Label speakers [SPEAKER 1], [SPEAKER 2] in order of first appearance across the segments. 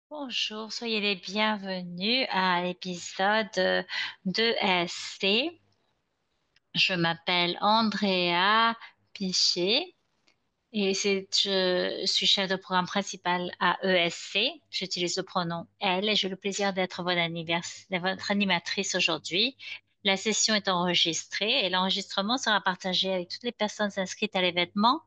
[SPEAKER 1] Bonjour, soyez les bienvenus à l'épisode de ESC. Je m'appelle Andrea Pichet et je suis chef de programme principal à ESC. J'utilise le pronom elle et j'ai le plaisir d'être votre animatrice aujourd'hui. La session est enregistrée et l'enregistrement sera partagé avec toutes les personnes inscrites à l'événement.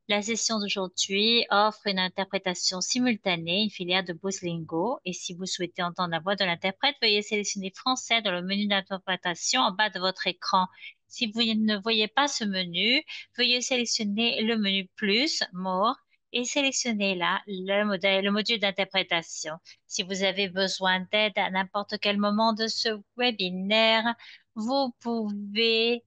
[SPEAKER 1] La session d'aujourd'hui offre une interprétation simultanée, une filière de Buzlingo. Et si vous souhaitez entendre la voix de l'interprète, veuillez sélectionner Français dans le menu d'interprétation en bas de votre écran. Si vous ne voyez pas ce menu, veuillez sélectionner le menu plus, More, et sélectionner là le module d'interprétation. Si vous avez besoin d'aide à n'importe quel moment de ce webinaire, vous pouvez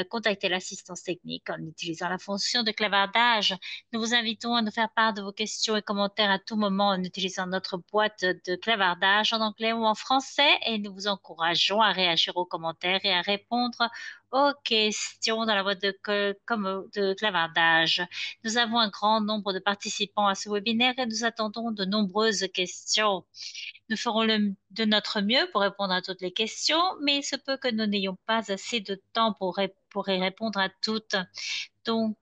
[SPEAKER 1] contacter l'assistance technique en utilisant la fonction de clavardage. Nous vous invitons à nous faire part de vos questions et commentaires à tout moment en utilisant notre boîte de clavardage en anglais ou en français et nous vous encourageons à réagir aux commentaires et à répondre aux questions dans la boîte de clavardage. Nous avons un grand nombre de participants à ce webinaire et nous attendons de nombreuses questions. Nous ferons de notre mieux pour répondre à toutes les questions, mais il se peut que nous n'ayons pas assez de temps pour y répondre à toutes. Donc,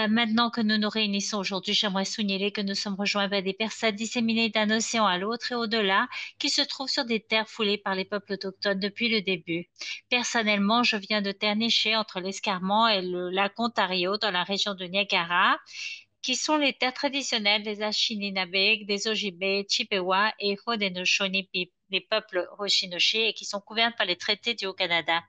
[SPEAKER 1] maintenant que nous nous réunissons aujourd'hui, j'aimerais souligner que nous sommes rejoints par des personnes disséminées d'un océan à l'autre et au-delà, qui se trouvent sur des terres foulées par les peuples autochtones depuis le début. Personnellement, je viens de Terre-Neigée entre l'Escarmont et le lac Ontario dans la région de Niagara, qui sont les terres traditionnelles des Anishinaabe, des Ojibwe, Chippewa et Haudenosaunee, les peuples Haudenosaunee, et qui sont couvertes par les traités du Haut-Canada.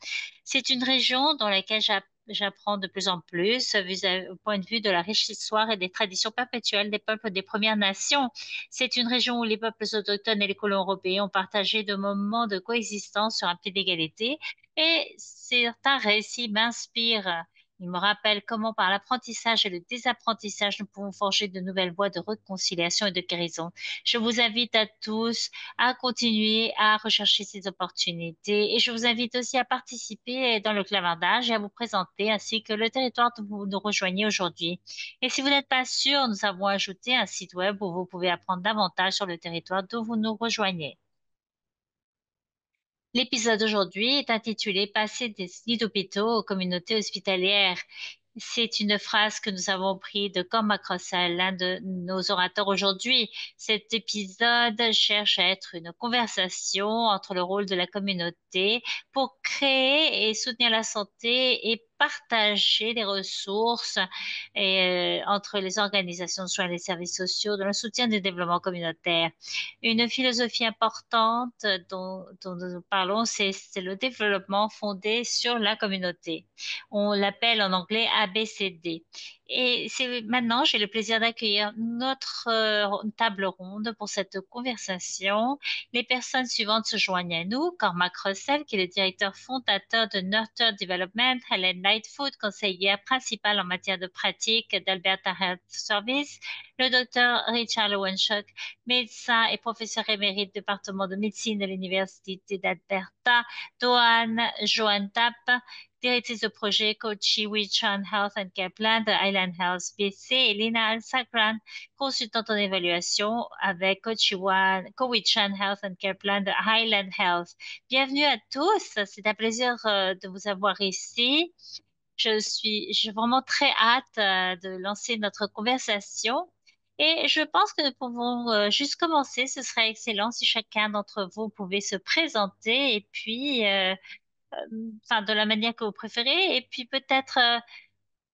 [SPEAKER 1] C'est une région dans laquelle j'apprends de plus en plus au point de vue de la riche histoire et des traditions perpétuelles des peuples des Premières Nations. C'est une région où les peuples autochtones et les colons européens ont partagé de moments de coexistence sur un pied d'égalité et certains récits m'inspirent. Il me rappelle comment par l'apprentissage et le désapprentissage, nous pouvons forger de nouvelles voies de réconciliation et de guérison. Je vous invite à tous à continuer à rechercher ces opportunités et je vous invite aussi à participer dans le clavardage et à vous présenter ainsi que le territoire où vous nous rejoignez aujourd'hui. Et si vous n'êtes pas sûr, nous avons ajouté un site web où vous pouvez apprendre davantage sur le territoire d'où vous nous rejoignez. L'épisode d'aujourd'hui est intitulé Passer des lits d'hôpitaux aux communautés hospitalières. C'est une phrase que nous avons prise de Cormac Russell, l'un de nos orateurs aujourd'hui. Cet épisode cherche à être une conversation entre le rôle de la communauté pour créer et soutenir la santé et partager les ressources entre les organisations de soins et les services sociaux dans le soutien du développement communautaire. Une philosophie importante dont nous parlons, c'est le développement fondé sur la communauté. On l'appelle en anglais ABCD. Et c'est maintenant, j'ai le plaisir d'accueillir notre table ronde pour cette conversation. Les personnes suivantes se joignent à nous. Cormac Russell, qui est le directeur fondateur de Nurture Development, Helen Lightfoot, conseillère principale en matière de pratique d'Alberta Health Service, le docteur Richard Lowenschuk, médecin et professeur émérite du département de médecine de l'Université d'Alberta, Joanne Tapp, directrice de projet Kochi Wichan Health and Care Plan de Highland Health BC, et Lina Al-Sakran, consultante en évaluation avec Cowichan Health and Care Plan de Highland Health. Bienvenue à tous, c'est un plaisir de vous avoir ici. J'ai vraiment très hâte de lancer notre conversation. Et je pense que nous pouvons juste commencer. Ce serait excellent si chacun d'entre vous pouvait se présenter et puis, enfin, de la manière que vous préférez, et puis peut-être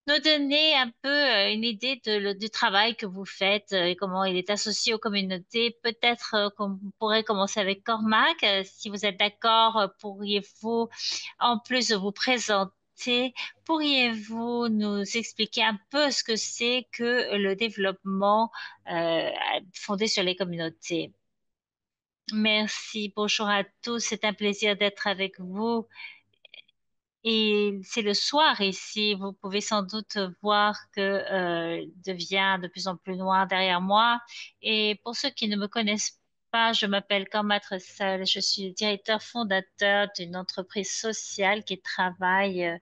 [SPEAKER 1] nous donner un peu une idée du travail que vous faites et comment il est associé aux communautés. Peut-être qu'on pourrait commencer avec Cormac. Si vous êtes d'accord, pourriez-vous, en plus de vous présenter, pourriez-vous nous expliquer un peu ce que c'est que le développement euh, fondé sur les communautés? Merci, bonjour à tous, c'est un plaisir d'être avec vous. Et c'est le soir ici. Vous pouvez sans doute voir que devient de plus en plus noir derrière moi. Et pour ceux qui ne me connaissent pas, je m'appelle Cormac Russell. Je suis le directeur fondateur d'une entreprise sociale qui travaille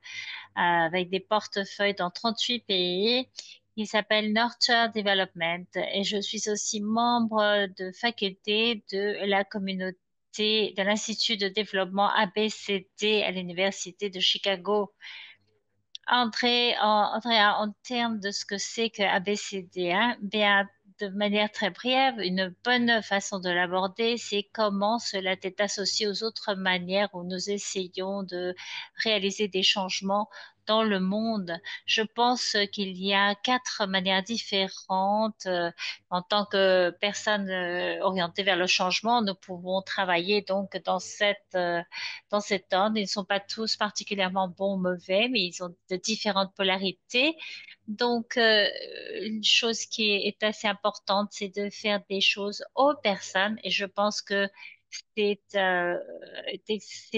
[SPEAKER 1] avec des portefeuilles dans 38 pays Il s'appelle Nurture Development et je suis aussi membre de faculté de la communauté de l'Institut de développement ABCD à l'Université de Chicago. Andrea, en termes de ce que c'est que ABCD, hein, bien, de manière très brève, une bonne façon de l'aborder, c'est comment cela est associé aux autres manières où nous essayons de réaliser des changements dans le monde. Je pense qu'il y a quatre manières différentes. En tant que personne orientée vers le changement, nous pouvons travailler donc dans cet ordre. Ils ne sont pas tous particulièrement bons ou mauvais, mais ils ont de différentes polarités. Donc, une chose qui est assez importante, c'est de faire des choses aux personnes. Et je pense que c'est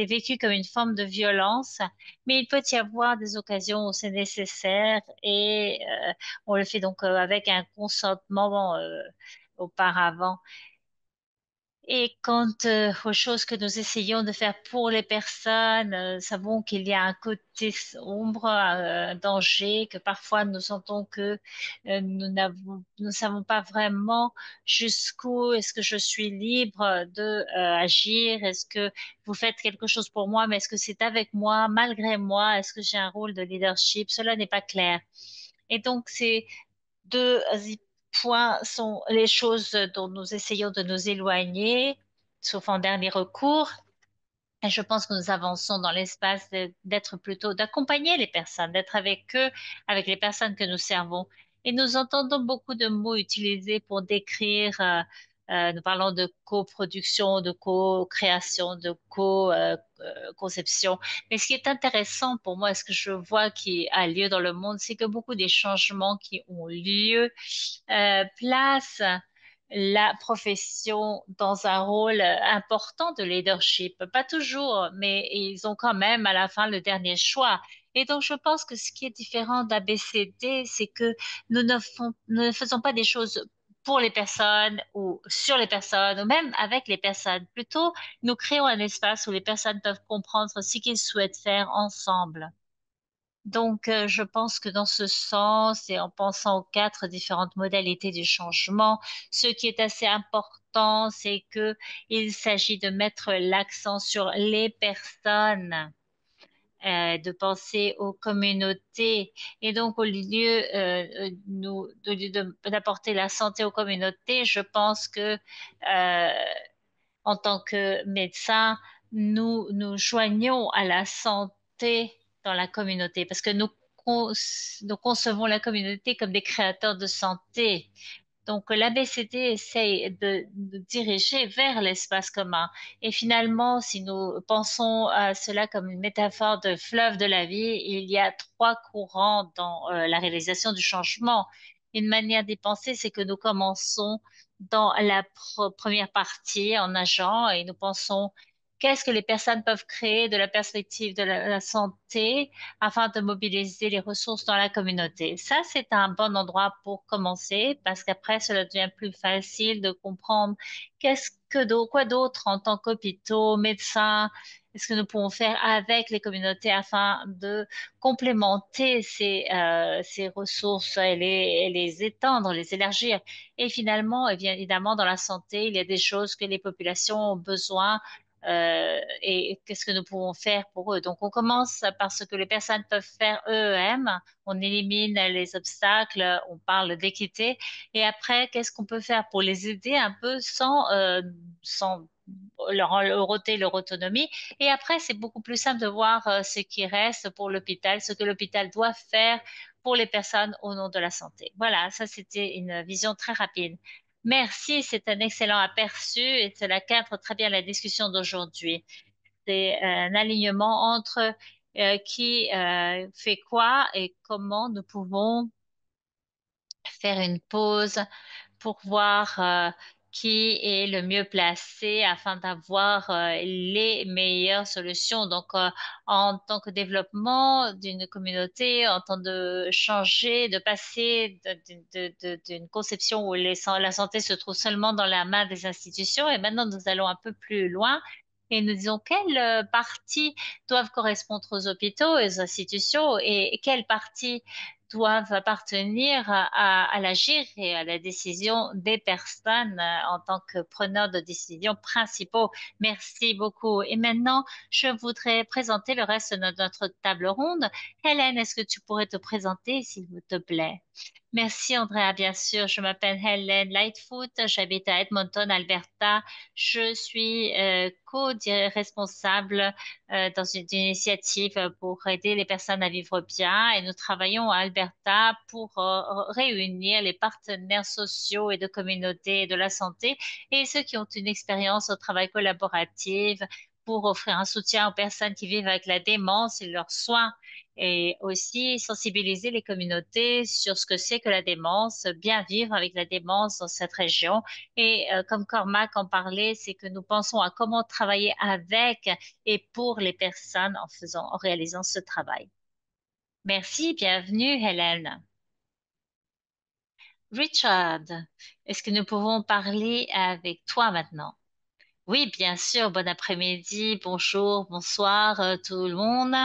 [SPEAKER 1] vécu comme une forme de violence, mais il peut y avoir des occasions où c'est nécessaire et on le fait donc avec un consentement auparavant. Et quant aux choses que nous essayons de faire pour les personnes, savons qu'il y a un côté sombre, un danger, que parfois nous sentons que nous ne savons pas vraiment jusqu'où est-ce que je suis libre de agir. Est-ce que vous faites quelque chose pour moi, mais est-ce que c'est avec moi, malgré moi? Est-ce que j'ai un rôle de leadership? Cela n'est pas clair. Et donc, c'est deux points sont les choses dont nous essayons de nous éloigner, sauf en dernier recours. Et je pense que nous avançons dans l'espace d'être plutôt, d'accompagner les personnes, d'être avec eux, avec les personnes que nous servons. Et nous entendons beaucoup de mots utilisés pour décrire, nous parlons de coproduction, de co-création, de co-conception. Mais ce qui est intéressant pour moi, ce que je vois qui a lieu dans le monde, c'est que beaucoup des changements qui ont lieu place la profession dans un rôle important de leadership. Pas toujours, mais ils ont quand même à la fin le dernier choix. Et donc, je pense que ce qui est différent d'ABCD, c'est que nous ne faisons pas des choses pour les personnes ou sur les personnes ou même avec les personnes. Plutôt, nous créons un espace où les personnes peuvent comprendre ce qu'ils souhaitent faire ensemble. Donc, je pense que dans ce sens, et en pensant aux quatre différentes modalités du changement, ce qui est assez important, c'est que il s'agit de mettre l'accent sur les personnes, de penser aux communautés. Et donc, au lieu d'apporter la santé aux communautés, je pense que en tant que médecin, nous joignons à la santé dans la communauté parce que nous concevons la communauté comme des créateurs de santé. Donc, l'ABCD essaye de diriger vers l'espace commun. Et finalement, si nous pensons à cela comme une métaphore de fleuve de la vie, il y a trois courants dans la réalisation du changement. Une manière d'y penser, c'est que nous commençons dans la première partie en nageant et nous pensons qu'est-ce que les personnes peuvent créer de la perspective de la santé afin de mobiliser les ressources dans la communauté. Ça, c'est un bon endroit pour commencer parce qu'après, cela devient plus facile de comprendre quoi d'autre en tant qu'hôpitaux, médecins, est-ce que nous pouvons faire avec les communautés afin de complémenter ces ressources et les étendre, les élargir. Et finalement, et bien évidemment, dans la santé, il y a des choses que les populations ont besoin et qu'est-ce que nous pouvons faire pour eux. Donc, on commence par ce que les personnes peuvent faire eux-mêmes. On élimine les obstacles, on parle d'équité. Et après, qu'est-ce qu'on peut faire pour les aider un peu sans leur ôter leur autonomie. Et après, c'est beaucoup plus simple de voir ce qui reste pour l'hôpital, ce que l'hôpital doit faire pour les personnes au nom de la santé. Voilà, ça c'était une vision très rapide. Merci, c'est un excellent aperçu et cela cadre très bien la discussion d'aujourd'hui. C'est un alignement entre qui fait quoi et comment nous pouvons faire une pause pour voir qui est le mieux placé afin d'avoir les meilleures solutions. Donc, en tant que développement d'une communauté, en tant de changer, de passer d'une conception où la santé se trouve seulement dans la main des institutions, et maintenant nous allons un peu plus loin. Et nous disons quelles parties doivent correspondre aux hôpitaux et aux institutions et quelles parties doivent appartenir à l'agir et à la décision des personnes en tant que preneurs de décision principaux. Merci beaucoup. Et maintenant, je voudrais présenter le reste de notre table ronde. Hélène, est-ce que tu pourrais te présenter, s'il vous te plaît? Merci, Andrea. Bien sûr, je m'appelle Hélène Lightfoot. J'habite à Edmonton, Alberta. Je suis co-responsable dans une initiative pour aider les personnes à vivre bien et nous travaillons à Alberta pour réunir les partenaires sociaux et de communauté et de la santé et ceux qui ont une expérience au travail collaboratif pour offrir un soutien aux personnes qui vivent avec la démence et leurs soins et aussi sensibiliser les communautés sur ce que c'est que la démence, bien vivre avec la démence dans cette région. Et comme Cormac en parlait, c'est que nous pensons à comment travailler avec et pour les personnes en réalisant ce travail. Merci, bienvenue, Hélène. Richard, est-ce que nous pouvons parler avec toi maintenant? Oui, bien sûr. Bon après-midi, bonjour, bonsoir, tout le monde.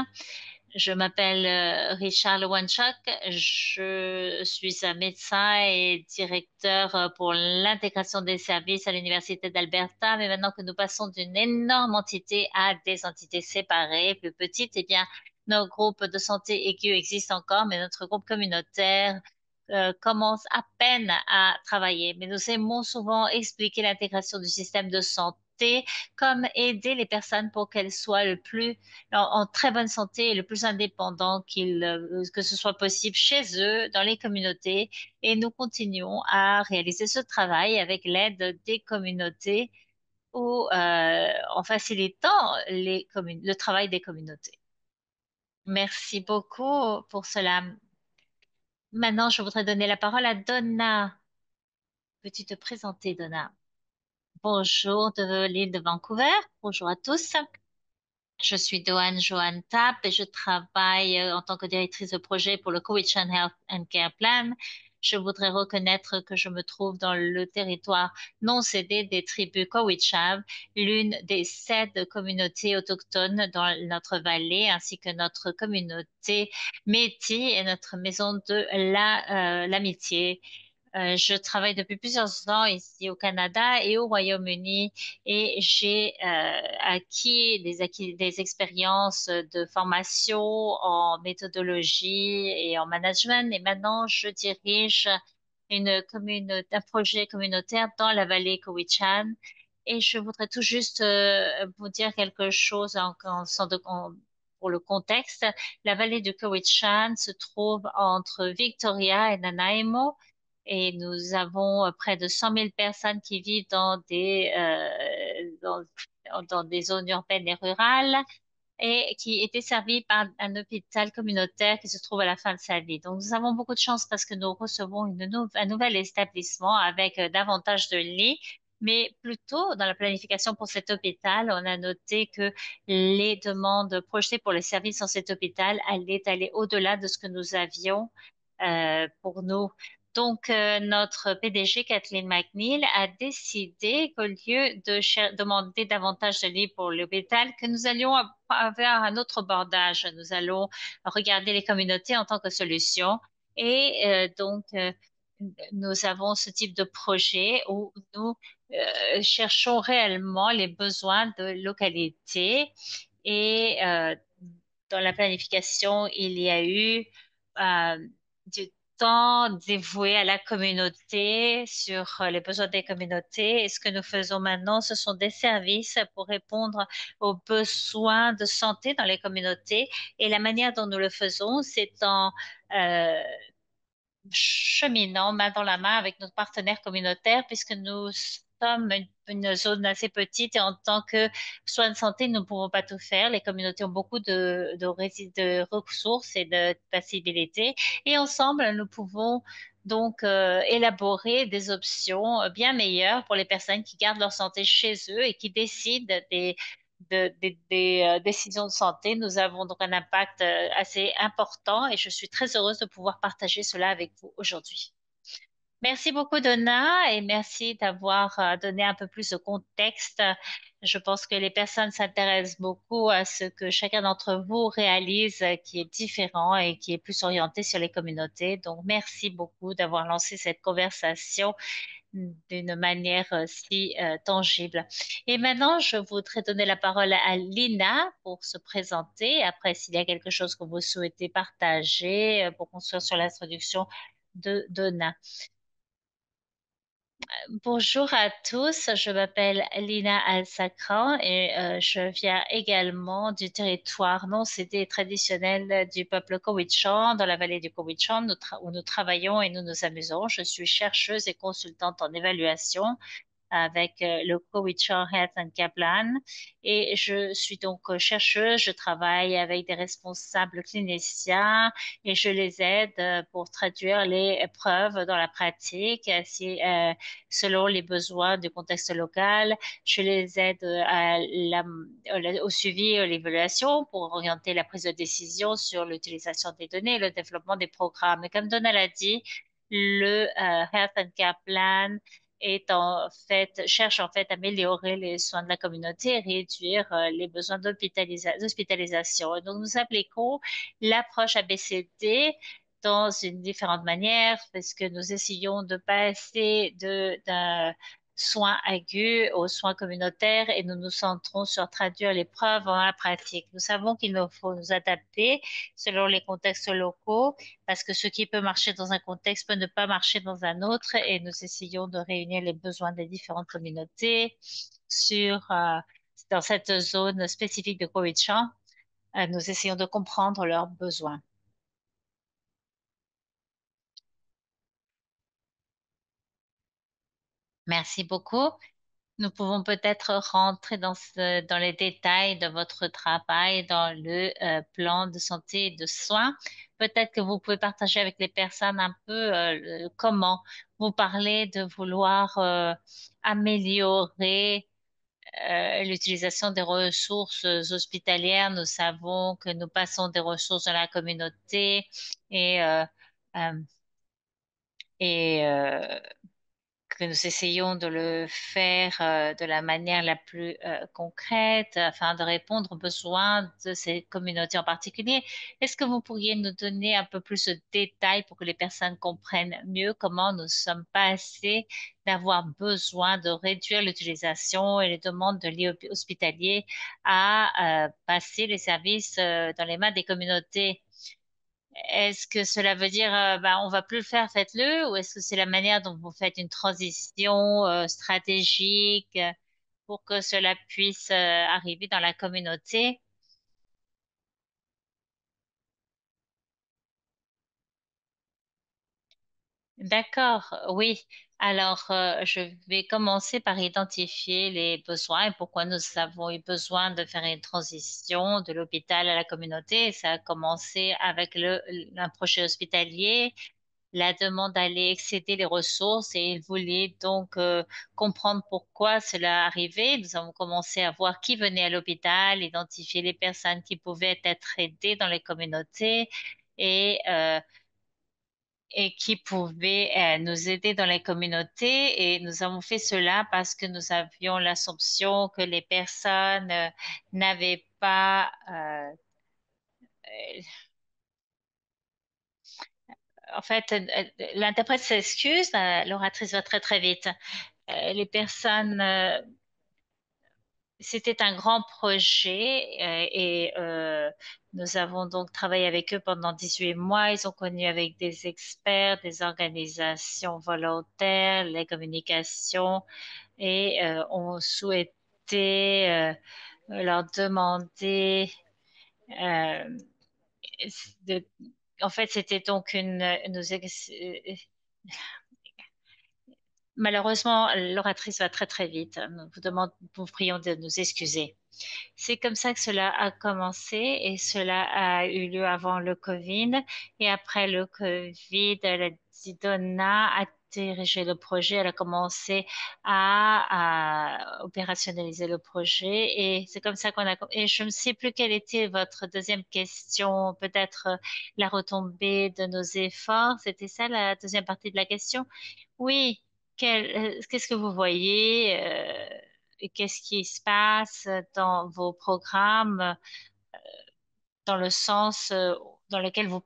[SPEAKER 1] Je m'appelle Richard Lewanchuk. Je suis un médecin et directeur pour l'intégration des services à l'Université d'Alberta. Mais maintenant que nous passons d'une énorme entité à des entités séparées, plus petites, eh bien, nos groupes de santé aiguë existent encore, mais notre groupe communautaire commence à peine à travailler. Mais nous aimons souvent expliquer l'intégration du système de santé comme aider les personnes pour qu'elles soient le plus en très bonne santé et le plus indépendant que ce soit possible chez eux, dans les communautés. Et nous continuons à réaliser ce travail avec l'aide des communautés ou en facilitant le travail des communautés. Merci beaucoup pour cela. Maintenant, je voudrais donner la parole à Donna. Peux-tu te présenter, Donna? Bonjour de l'île de Vancouver. Bonjour à tous. Je suis Doane Johan Tap et je travaille en tant que directrice de projet pour le Cowichan Health and Care Plan. Je voudrais reconnaître que je me trouve dans le territoire non cédé des tribus Cowichan, l'une des 7 communautés autochtones dans notre vallée, ainsi que notre communauté Métis et notre maison de l'amitié. Je travaille depuis plusieurs ans ici au Canada et au Royaume-Uni et j'ai acquis des expériences de formation en méthodologie et en management et maintenant je dirige un projet communautaire dans la vallée Cowichan et je voudrais tout juste vous dire quelque chose pour le contexte. La vallée du Cowichan se trouve entre Victoria et Nanaimo et nous avons près de 100 000 personnes qui vivent dans des zones urbaines et rurales et qui est desservie par un hôpital communautaire qui se trouve à la fin de sa vie. Donc, nous avons beaucoup de chance parce que nous recevons un nouvel établissement avec davantage de lits. Mais plutôt dans la planification pour cet hôpital, on a noté que les demandes projetées pour les services dans cet hôpital allaient aller au-delà de ce que nous avions pour nous. Donc, notre PDG, Kathleen McNeil, a décidé qu'au lieu de demander davantage de lits pour l'hôpital, que nous allions avoir un autre abordage. Nous allons regarder les communautés en tant que solution. Et nous avons ce type de projet où nous cherchons réellement les besoins de localité. Et dans la planification, il y a eu du temps dévoué à la communauté, sur les besoins des communautés. Et ce que nous faisons maintenant, ce sont des services pour répondre aux besoins de santé dans les communautés. Et la manière dont nous le faisons, c'est en euh, cheminant main dans la main avec nos partenaires communautaires, puisque nous sommes une zone assez petite et en tant que soins de santé, nous ne pouvons pas tout faire. Les communautés ont beaucoup de ressources et de possibilités et ensemble, nous pouvons donc élaborer des options bien meilleures pour les personnes qui gardent leur santé chez eux et qui décident des décisions de santé. Nous avons donc un impact assez important et je suis très heureuse de pouvoir partager cela avec vous aujourd'hui. Merci beaucoup, Donna, et merci d'avoir donné un peu plus de contexte. Je pense que les personnes s'intéressent beaucoup à ce que chacun d'entre vous réalise, qui est différent et qui est plus orienté sur les communautés. Donc, merci beaucoup d'avoir lancé cette conversation d'une manière si tangible. Et maintenant, je voudrais donner la parole à Lina pour se présenter. Après, s'il y a quelque chose que vous souhaitez partager pour construire sur l'introduction de Donna. Bonjour à tous, je m'appelle Lina Al-Sakran et je viens également du territoire non cédé et traditionnel du peuple Cowichan, dans la vallée du Cowichan, où nous travaillons et nous nous amusons. Je suis chercheuse et consultante en évaluation avec le Cowichan Health and Care Plan. Et je suis donc chercheuse, je travaille avec des responsables cliniciens et je les aide pour traduire les preuves dans la pratique, selon les besoins du contexte local. Je les aide au suivi et à l'évaluation pour orienter la prise de décision sur l'utilisation des données et le développement des programmes. Et comme Donald a dit, le Health and Care Plan cherche en fait à améliorer les soins de la communauté et réduire les besoins d'hospitalisation. Et donc, nous appliquons l'approche ABCD dans une différente manière parce que nous essayons de passer d'un soin aigu aux soins communautaires et nous nous centrons sur traduire les preuves en la pratique. Nous savons qu'il nous faut nous adapter selon les contextes locaux parce que ce qui peut marcher dans un contexte peut ne pas marcher dans un autre et nous essayons de réunir les besoins des différentes communautés dans cette zone spécifique de Cowichan. Nous essayons de comprendre leurs besoins. Merci beaucoup. Nous pouvons peut-être rentrer dans les détails de votre travail dans le plan de santé et de soins. Peut-être que vous pouvez partager avec les personnes un peu comment vous parlez de vouloir améliorer l'utilisation des ressources hospitalières. Nous savons que nous passons des ressources dans la communauté et, euh, euh, et que nous essayons de le faire de la manière la plus concrète afin de répondre aux besoins de ces communautés en particulier. Est-ce que vous pourriez nous donner un peu plus de détails pour que les personnes comprennent mieux comment nous sommes passés d'avoir besoin de réduire l'utilisation et les demandes de lits hospitaliers à passer les services dans les mains des communautés? Est-ce que cela veut dire, on va plus le faire, faites-le, ou est-ce que c'est la manière dont vous faites une transition stratégique pour que cela puisse arriver dans la communauté? D'accord, oui. Alors, je vais commencer par identifier les besoins et pourquoi nous avons eu besoin de faire une transition de l'hôpital à la communauté. Ça a commencé avec un projet hospitalier, la demande allait excéder les ressources et il voulait donc comprendre pourquoi cela arrivait. Nous avons commencé à voir qui venait à l'hôpital, identifier les personnes qui pouvaient être aidées dans les communautés et, euh, et qui pouvaient nous aider dans les communautés. Et nous avons fait cela parce que nous avions l'assumption que les personnes n'avaient pas... en fait, l'interprète s'excuse, l'oratrice va très très vite. Les personnes, c'était un grand projet et nous avons donc travaillé avec eux pendant 18 mois. Ils ont connu avec des experts, des organisations volontaires, les communications et on souhaitait leur demander euh, de, en fait, c'était donc malheureusement, l'oratrice va très très vite. Nous vous prions de nous excuser. C'est comme ça que cela a commencé et cela a eu lieu avant le Covid. Et après le Covid, elle a dit, Donna, diriger le projet, elle a commencé à opérationnaliser le projet et c'est comme ça qu'on a, et je ne sais plus quelle était votre deuxième question, peut-être la retombée de nos efforts, c'était ça la deuxième partie de la question? Oui, qu'est-ce que vous voyez, et qu'est-ce qui se passe dans vos programmes? Dans le sens dans lequel vous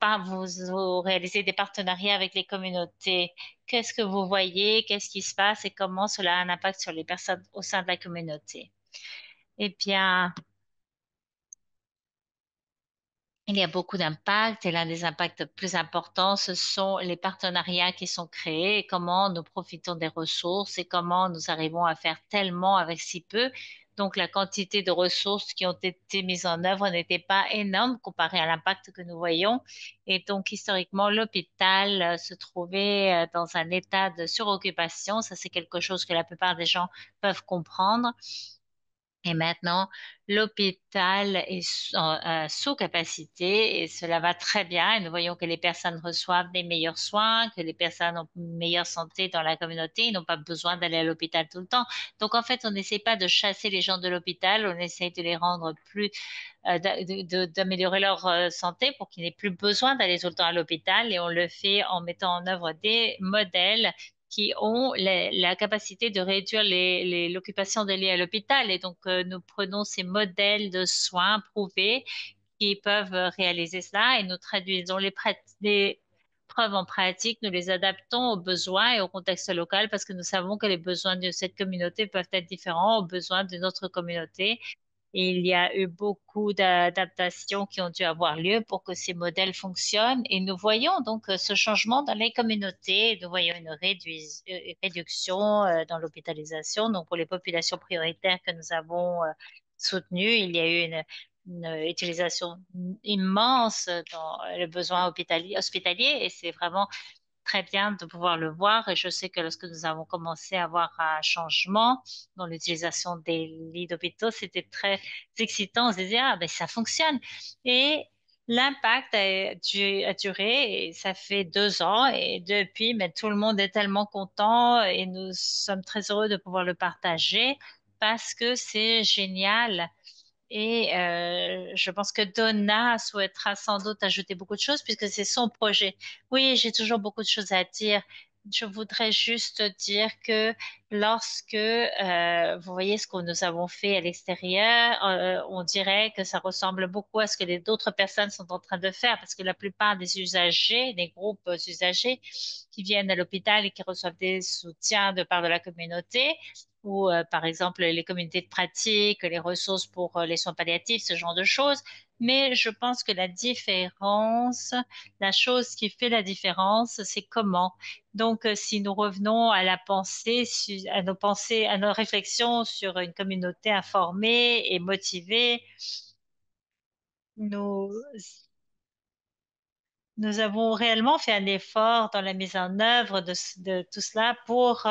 [SPEAKER 1] réalisez des partenariats avec les communautés. Qu'est-ce que vous voyez, qu'est-ce qui se passe et comment cela a un impact sur les personnes au sein de la communauté? Eh bien, il y a beaucoup d'impacts et l'un des impacts plus importants, ce sont les partenariats qui sont créés et comment nous profitons des ressources et comment nous arrivons à faire tellement avec si peu. Donc, la quantité de ressources qui ont été mises en œuvre n'était pas énorme comparé à l'impact que nous voyons. Et donc, historiquement, l'hôpital se trouvait dans un état de suroccupation. Ça, c'est quelque chose que la plupart des gens peuvent comprendre. Et maintenant, l'hôpital est sous capacité et cela va très bien. Et nous voyons que les personnes reçoivent des meilleurs soins, que les personnes ont une meilleure santé dans la communauté. Ils n'ont pas besoin d'aller à l'hôpital tout le temps. Donc, en fait, on n'essaie pas de chasser les gens de l'hôpital. On essaie de les rendre plus d'améliorer leur santé pour qu'ils n'aient plus besoin d'aller tout le temps à l'hôpital et on le fait en mettant en œuvre des modèles qui ont la capacité de réduire l'occupation des lits à l'hôpital. Et donc, nous prenons ces modèles de soins prouvés qui peuvent réaliser cela et nous traduisons les preuves en pratique, nous les adaptons aux besoins et au contexte local parce que nous savons que les besoins de cette communauté peuvent être différents aux besoins d'une autre communauté. Et il y a eu beaucoup d'adaptations qui ont dû avoir lieu pour que ces modèles fonctionnent. Et nous voyons donc ce changement dans les communautés. Nous voyons une réduction dans l'hôpitalisation. Donc pour les populations prioritaires que nous avons soutenues, il y a eu une utilisation immense dans le besoin hospitalier et c'est vraiment très bien de pouvoir le voir et je sais que lorsque nous avons commencé à avoir un changement dans l'utilisation des lits d'hôpitaux, c'était très excitant. On se disait, ah, ben, ça fonctionne. Et l'impact a duré et ça fait 2 ans et depuis, mais tout le monde est tellement content et nous sommes très heureux de pouvoir le partager parce que c'est génial. Et je pense que Donna souhaitera sans doute ajouter beaucoup de choses puisque c'est son projet. Oui, j'ai toujours beaucoup de choses à dire. Je voudrais juste dire que lorsque vous voyez ce que nous avons fait à l'extérieur, on dirait que ça ressemble beaucoup à ce que les d'autres personnes sont en train de faire parce que la plupart des usagers, des groupes usagers qui viennent à l'hôpital et qui reçoivent des soutiens de part de la communauté, ou par exemple les communautés de pratique, les ressources pour les soins palliatifs, ce genre de choses. Mais je pense que la différence, la chose qui fait la différence, c'est comment. Donc, si nous revenons à la pensée, à nos pensées, à nos réflexions sur une communauté informée et motivée, nous, nous avons réellement fait un effort dans la mise en œuvre de tout cela pour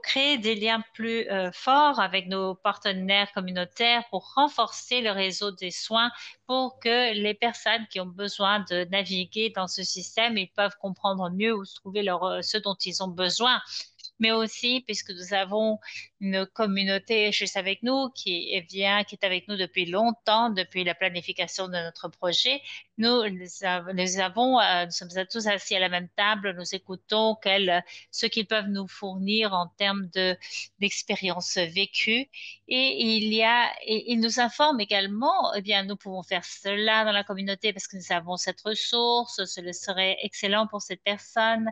[SPEAKER 1] créer des liens plus forts avec nos partenaires communautaires, pour renforcer le réseau des soins, pour que les personnes qui ont besoin de naviguer dans ce système, ils peuvent comprendre mieux où se trouver ce dont ils ont besoin. Mais aussi, puisque nous avons une communauté juste avec nous qui est avec nous depuis longtemps, depuis la planification de notre projet, nous sommes tous assis à la même table, nous écoutons ce qu'ils peuvent nous fournir en termes d'expériences vécues. Et ils nous informent également, eh bien, nous pouvons faire cela dans la communauté parce que nous avons cette ressource, ce serait excellent pour cette personne.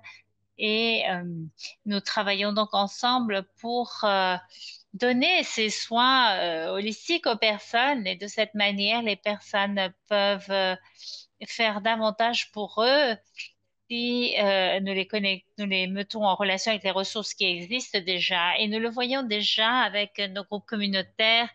[SPEAKER 1] Et nous travaillons donc ensemble pour donner ces soins holistiques aux personnes et de cette manière, les personnes peuvent faire davantage pour eux si nous les mettons en relation avec les ressources qui existent déjà. Et nous le voyons déjà avec nos groupes communautaires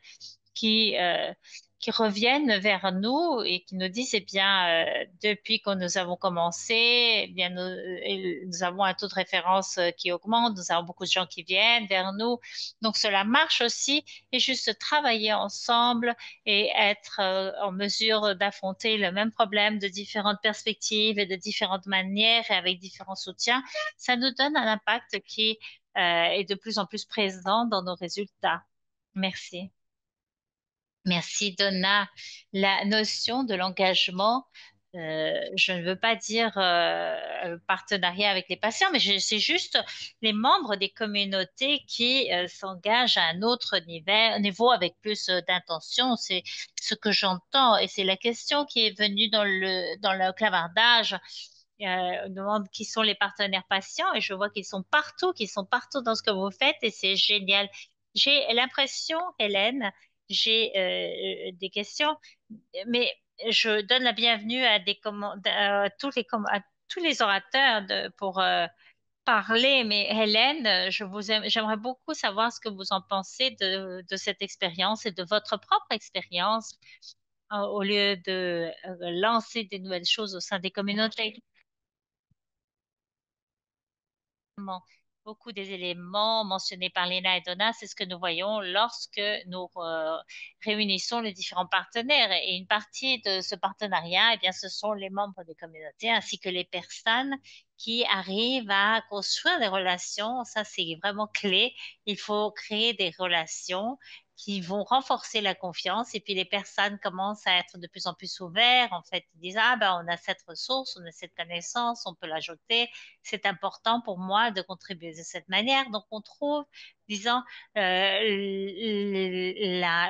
[SPEAKER 1] qui, euh, qui reviennent vers nous et qui nous disent, eh bien, depuis que nous avons commencé, eh bien, nous avons un taux de référence qui augmente, nous avons beaucoup de gens qui viennent vers nous. Donc, cela marche aussi et juste travailler ensemble et être en mesure d'affronter le même problème de différentes perspectives et de différentes manières et avec différents soutiens, ça nous donne un impact qui est de plus en plus présent dans nos résultats. Merci. Merci, Donna. La notion de l'engagement, je ne veux pas dire partenariat avec les patients, mais c'est juste les membres des communautés qui s'engagent à un autre niveau avec plus d'intention. C'est ce que j'entends et c'est la question qui est venue dans le clavardage. On demande qui sont les partenaires patients et je vois qu'ils sont partout dans ce que vous faites et c'est génial. J'ai l'impression, Hélène, j'ai des questions, mais je donne la bienvenue à à tous les orateurs pour parler. Mais Hélène, j'aimerais beaucoup savoir ce que vous en pensez de cette expérience et de votre propre expérience au lieu de lancer des nouvelles choses au sein des communautés. Bon, beaucoup des éléments mentionnés par Léna et Donna, c'est ce que nous voyons lorsque nous réunissons les différents partenaires. Et une partie de ce partenariat, eh bien, ce sont les membres des communautés ainsi que les personnes qui arrivent à construire des relations. Ça, c'est vraiment clé. Il faut créer des relations qui vont renforcer la confiance et puis les personnes commencent à être de plus en plus ouvertes. En fait, ils disent, ah ben, on a cette ressource, on a cette connaissance, on peut l'ajouter, c'est important pour moi de contribuer de cette manière. Donc, on trouve, disons,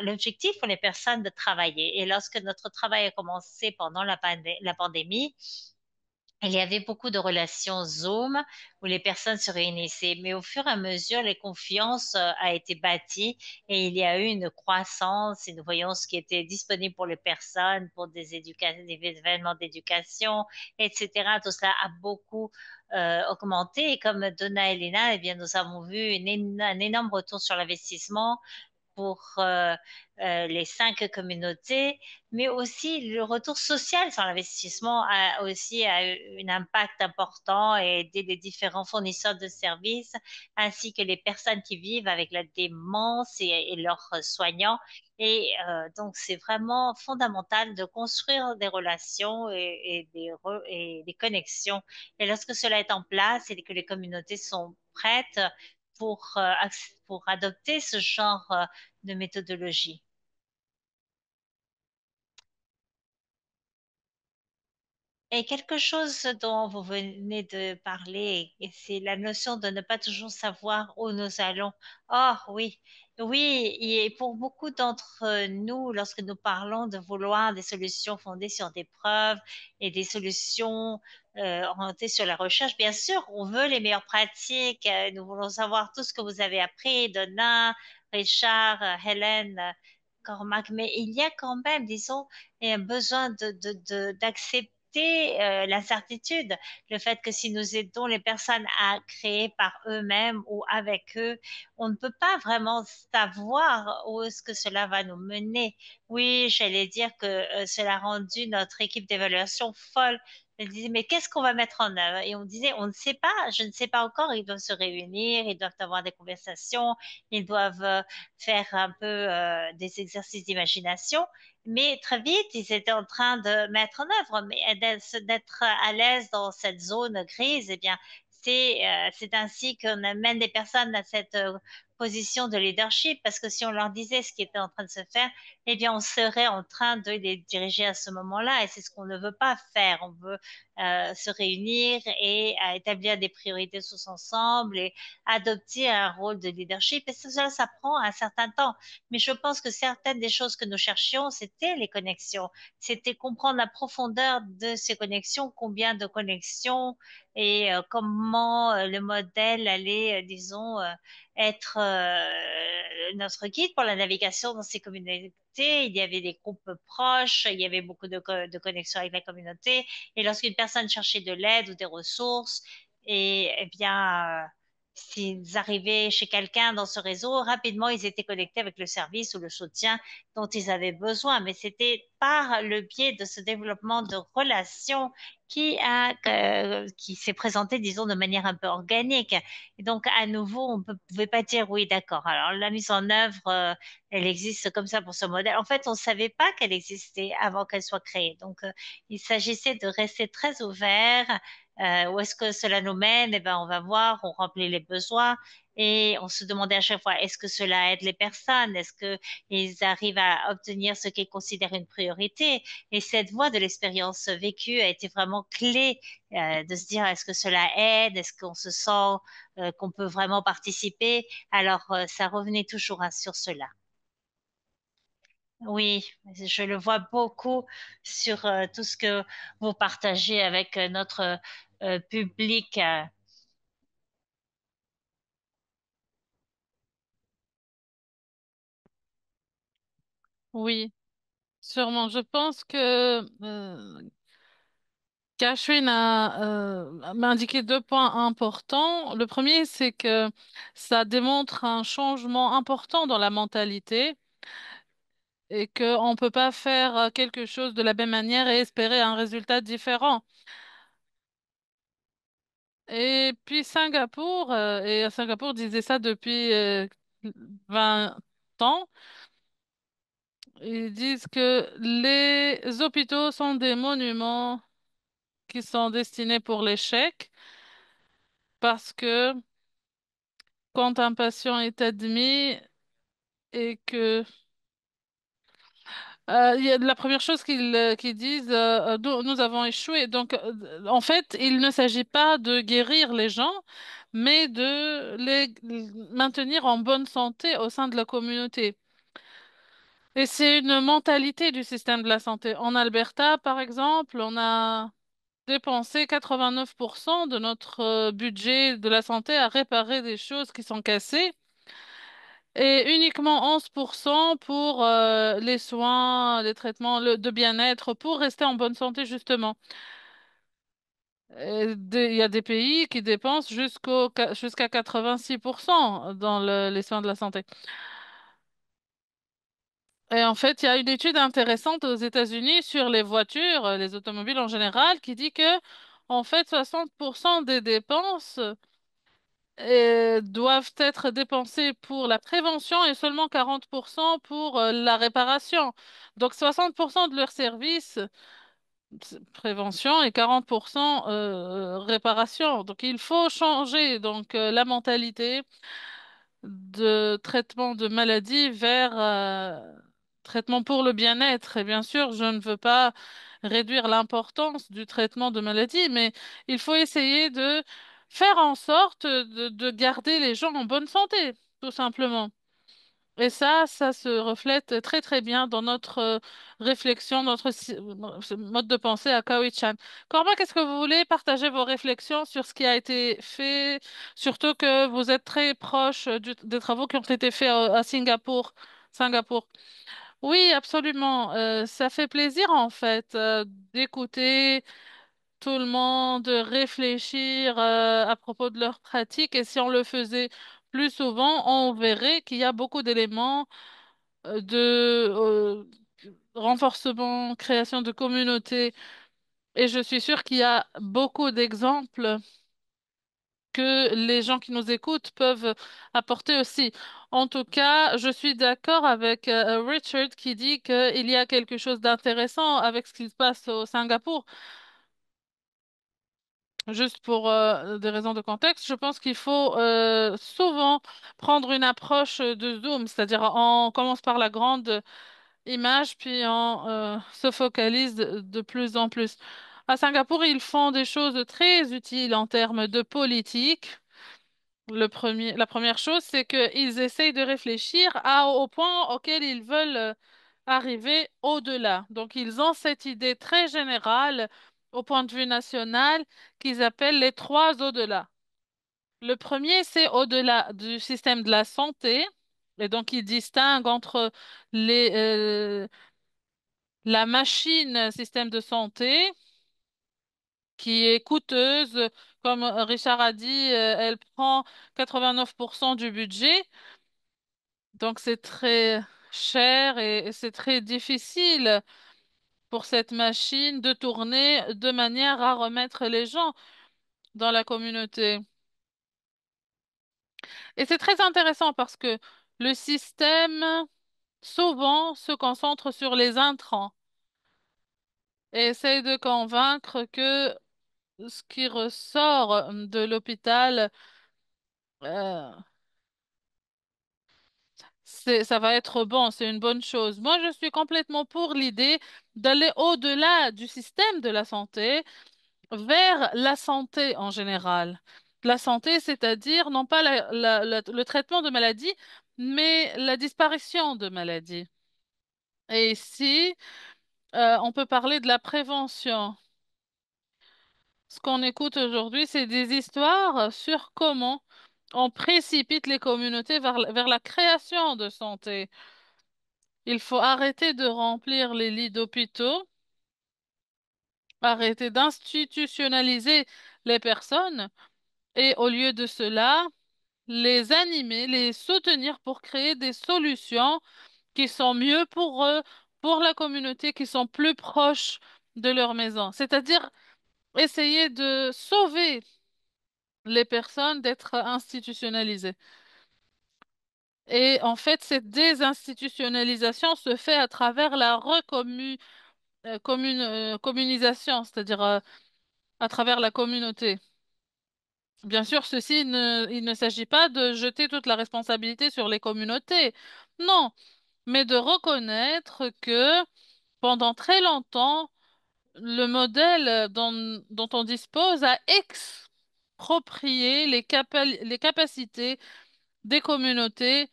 [SPEAKER 1] l'objectif pour les personnes de travailler. Et lorsque notre travail a commencé pendant la pandémie, il y avait beaucoup de relations Zoom où les personnes se réunissaient, mais au fur et à mesure, les confiances a été bâtie et il y a eu une croissance et nous voyons ce qui était disponible pour les personnes, pour des événements d'éducation, etc. Tout cela a beaucoup augmenté et comme Donna et Lena, eh bien, nous avons vu un énorme retour sur l'investissement pour les 5 communautés, mais aussi le retour social sur l'investissement a aussi a eu un impact important et aider les différents fournisseurs de services ainsi que les personnes qui vivent avec la démence et leurs soignants. Et donc, c'est vraiment fondamental de construire des relations et des connexions. Et lorsque cela est en place et que les communautés sont prêtes pour adopter ce genre de méthodologie. Et quelque chose dont vous venez de parler, et c'est la notion de ne pas toujours savoir où nous allons. Oh oui, oui, et pour beaucoup d'entre nous, lorsque nous parlons de vouloir des solutions fondées sur des preuves et des solutions orientées sur la recherche, bien sûr, on veut les meilleures pratiques. Nous voulons savoir tout ce que vous avez appris, Donna, Richard, Hélène. Cormac, mais il y a quand même, disons, un besoin d'accepter l'incertitude, le fait que si nous aidons les personnes à créer par eux-mêmes ou avec eux, on ne peut pas vraiment savoir où est-ce que cela va nous mener. Oui, j'allais dire que cela a rendu notre équipe d'évaluation folle. Elle disait, mais qu'est-ce qu'on va mettre en œuvre? Et on disait, on ne sait pas, je ne sais pas encore, ils doivent se réunir, ils doivent avoir des conversations, ils doivent faire un peu des exercices d'imagination. Mais très vite, ils étaient en train de mettre en œuvre, mais d'être à l'aise dans cette zone grise, eh bien, c'est ainsi qu'on amène des personnes à cette position de leadership, parce que si on leur disait ce qui était en train de se faire, eh bien, on serait en train de les diriger à ce moment-là, et c'est ce qu'on ne veut pas faire. On veut se réunir et établir des priorités tous ensemble et adopter un rôle de leadership. Et ça prend un certain temps. Mais je pense que certaines des choses que nous cherchions, c'était les connexions. C'était comprendre la profondeur de ces connexions, combien de connexions et comment le modèle allait, disons, être notre guide pour la navigation dans ces communautés. Il y avait des groupes proches, il y avait beaucoup de connexions avec la communauté. Et lorsqu'une personne cherchait de l'aide ou des ressources, et eh bien, s'ils arrivaient chez quelqu'un dans ce réseau, rapidement, ils étaient connectés avec le service ou le soutien dont ils avaient besoin. Mais c'était par le biais de ce développement de relations qui s'est présenté, disons, de manière un peu organique. Et donc, à nouveau, on ne pouvait pas dire oui, d'accord. Alors, la mise en œuvre, elle existe comme ça pour ce modèle. En fait, on ne savait pas qu'elle existait avant qu'elle soit créée. Donc, il s'agissait de rester très ouvert. Où est-ce que cela nous mène? Eh ben, on va voir, on remplit les besoins et on se demandait à chaque fois, est-ce que cela aide les personnes? Est-ce que ils arrivent à obtenir ce qu'ils considèrent une priorité? Et cette voie de l'expérience vécue a été vraiment clé, de se dire, est-ce que cela aide? Est-ce qu'on se sent, qu'on peut vraiment participer? Alors, ça revenait toujours sur cela. Oui, je le vois beaucoup sur tout ce que vous partagez avec notre public.
[SPEAKER 2] Oui, sûrement. Je pense que Catherine m'a indiqué deux points importants. Le premier, c'est que ça démontre un changement important dans la mentalité et qu'on ne peut pas faire quelque chose de la même manière et espérer un résultat différent. Et puis Singapour, et Singapour disait ça depuis 20 ans, ils disent que les hôpitaux sont des monuments qui sont destinés pour l'échec parce que quand un patient est admis et que il y a la première chose qu'ils disent, nous avons échoué. Donc, en fait, il ne s'agit pas de guérir les gens, mais de les maintenir en bonne santé au sein de la communauté. Et c'est une mentalité du système de la santé. En Alberta, par exemple, on a dépensé 89% de notre budget de la santé à réparer des choses qui sont cassées et uniquement 11% pour les soins, les traitements de bien-être pour rester en bonne santé, justement. Il y a des pays qui dépensent jusqu'à 86% dans les soins de la santé. Et en fait, il y a une étude intéressante aux États-Unis sur les voitures, les automobiles en général, qui dit que, en fait, 60% des dépenses doivent être dépensées pour la prévention et seulement 40% pour la réparation. Donc, 60% de leurs services, prévention et 40% réparation. Donc, il faut changer donc la mentalité de traitement de maladies vers traitement pour le bien-être. Et bien sûr, je ne veux pas réduire l'importance du traitement de maladies, mais il faut essayer de faire en sorte de garder les gens en bonne santé, tout simplement. Et ça se reflète très très bien dans notre réflexion, notre mode de pensée à Kawi-chan. Cormac, qu'est-ce que vous voulez partager vos réflexions sur ce qui a été fait, surtout que vous êtes très proche des travaux qui ont été faits à Singapour. Singapour. Oui, absolument. Ça fait plaisir en fait d'écouter tout le monde réfléchir à propos de leurs pratiques et si on le faisait plus souvent, on verrait qu'il y a beaucoup d'éléments de renforcement, création de communautés. Et je suis sûre qu'il y a beaucoup d'exemples que les gens qui nous écoutent peuvent apporter aussi. En tout cas, je suis d'accord avec Richard qui dit qu'il y a quelque chose d'intéressant avec ce qui se passe au Singapour. Juste pour des raisons de contexte, je pense qu'il faut souvent prendre une approche de zoom, c'est-à-dire on commence par la grande image, puis on se focalise de plus en plus. À Singapour, ils font des choses très utiles en termes de politique. La première chose, c'est qu'ils essayent de réfléchir au point auquel ils veulent arriver au-delà. Donc, ils ont cette idée très générale au point de vue national qu'ils appellent les trois au-delà. Le premier, c'est au-delà du système de la santé. Et donc, ils distinguent entre les, la machine système de santé qui est coûteuse. Comme Richard a dit, elle prend 89% du budget. Donc c'est très cher et c'est très difficile pour cette machine de tourner de manière à remettre les gens dans la communauté. Et c'est très intéressant parce que le système souvent se concentre sur les intrants et essaye de convaincre que ce qui ressort de l'hôpital, euh, ça va être bon, c'est une bonne chose. Moi, je suis complètement pour l'idée d'aller au-delà du système de la santé vers la santé en général. La santé, c'est-à-dire non pas le traitement de maladies, mais la disparition de maladies. Et ici, on peut parler de la prévention. Ce qu'on écoute aujourd'hui, c'est des histoires sur comment on précipite les communautés vers la création de santé. Il faut arrêter de remplir les lits d'hôpitaux, arrêter d'institutionnaliser les personnes et au lieu de cela, les animer, les soutenir pour créer des solutions qui sont mieux pour eux, pour la communauté, qui sont plus proches de leur maison. C'est-à-dire essayer de sauver les personnes d'être institutionnalisées. Et en fait, cette désinstitutionnalisation se fait à travers la communisation, c'est-à-dire à travers la communauté. Bien sûr, il ne s'agit pas de jeter toute la responsabilité sur les communautés, non, mais de reconnaître que pendant très longtemps, le modèle dont on dispose a exproprié les capacités des communautés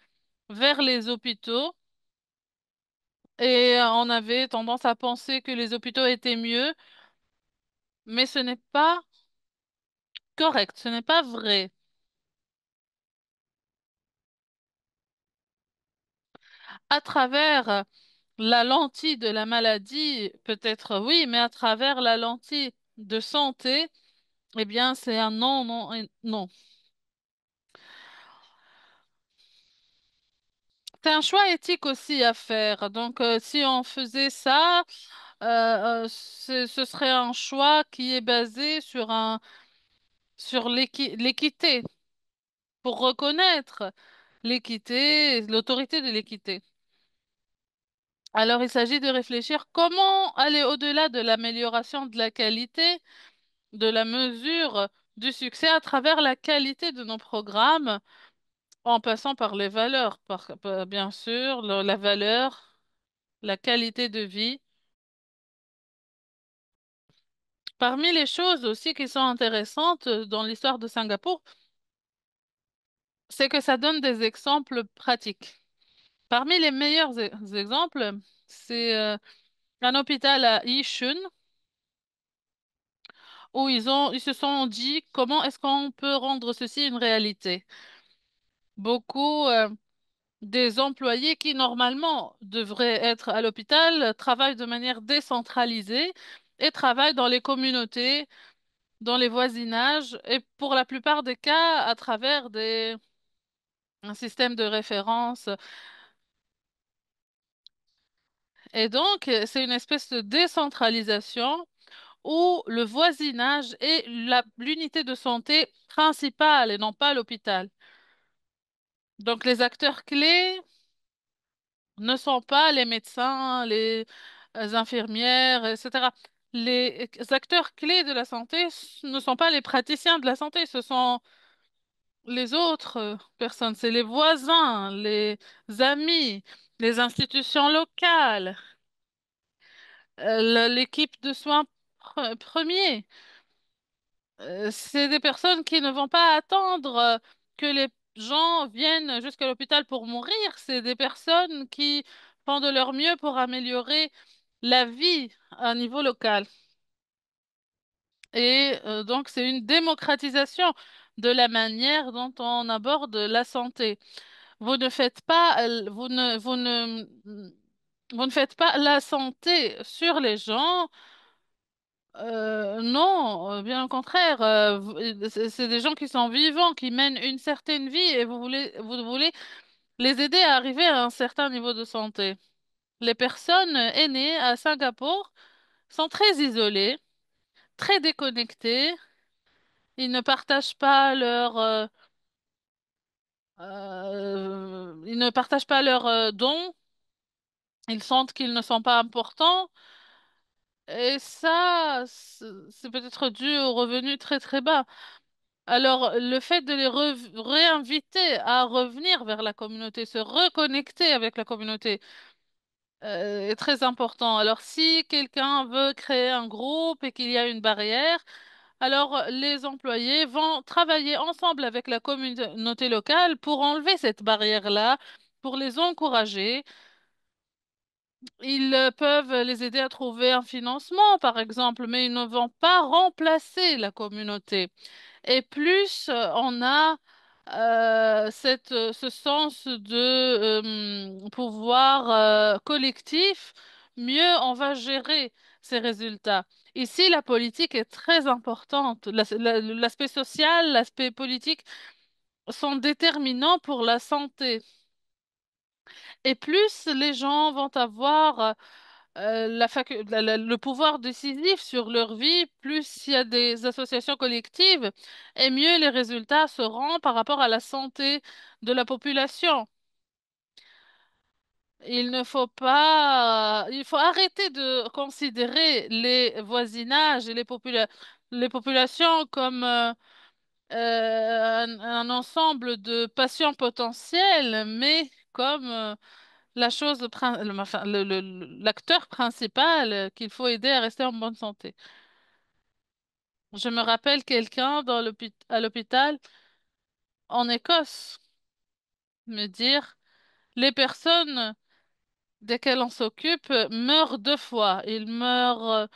[SPEAKER 2] vers les hôpitaux et on avait tendance à penser que les hôpitaux étaient mieux, mais ce n'est pas correct, ce n'est pas vrai. À travers la lentille de la maladie, peut-être oui, mais à travers la lentille de santé, eh bien, c'est un non, non, et non. C'est un choix éthique aussi à faire. Donc, si on faisait ça, ce serait un choix qui est basé sur l'équité, pour reconnaître l'équité, l'autorité de l'équité. Alors, il s'agit de réfléchir comment aller au-delà de l'amélioration de la qualité, de la mesure du succès à travers la qualité de nos programmes, en passant par les valeurs, bien sûr, la valeur, la qualité de vie. Parmi les choses aussi qui sont intéressantes dans l'histoire de Singapour, c'est que ça donne des exemples pratiques. Parmi les meilleurs exemples, c'est un hôpital à Yishun où ils se sont dit comment est-ce qu'on peut rendre ceci une réalité. Beaucoup des employés qui normalement devraient être à l'hôpital travaillent de manière décentralisée et travaillent dans les communautés, dans les voisinages et pour la plupart des cas à travers un système de référence. Et donc, c'est une espèce de décentralisation où le voisinage est l'unité de santé principale et non pas l'hôpital. Donc, les acteurs clés ne sont pas les médecins, les infirmières, etc. Les acteurs clés de la santé ne sont pas les praticiens de la santé, ce sont les autres personnes, c'est les voisins, les amis, les institutions locales, l'équipe de soins premiers. C'est des personnes qui ne vont pas attendre que les gens viennent jusqu'à l'hôpital pour mourir. C'est des personnes qui font de leur mieux pour améliorer la vie à niveau local. Et donc, c'est une démocratisation de la manière dont on aborde la santé. Vous ne faites pas, vous ne faites pas la santé sur les gens Non, bien au contraire. C'est des gens qui sont vivants, qui mènent une certaine vie et vous voulez les aider à arriver à un certain niveau de santé. Les personnes aînées à Singapour sont très isolées, très déconnectées. Ils ne partagent pas ils ne partagent pas leurs dons. Ils sentent qu'ils ne sont pas importants. Et ça, c'est peut-être dû aux revenus très très bas. Alors, le fait de les réinviter à revenir vers la communauté, se reconnecter avec la communauté, est très important. Alors, si quelqu'un veut créer un groupe et qu'il y a une barrière, alors les employés vont travailler ensemble avec la communauté locale pour enlever cette barrière-là, pour les encourager. Ils peuvent les aider à trouver un financement, par exemple, mais ils ne vont pas remplacer la communauté. Et plus on a ce sens de pouvoir collectif, mieux on va gérer ces résultats. Ici, la politique est très importante. L'aspect social, l'aspect politique sont déterminants pour la santé. Et plus les gens vont avoir le pouvoir décisif sur leur vie, plus il y a des associations collectives, et mieux les résultats seront par rapport à la santé de la population. Il faut arrêter de considérer les voisinages et les populations comme un ensemble de patients potentiels, mais comme la chose, enfin, l'acteur principal qu'il faut aider à rester en bonne santé. Je me rappelle quelqu'un à l'hôpital en Écosse me dire, les personnes desquelles on s'occupe meurent deux fois. Ils meurent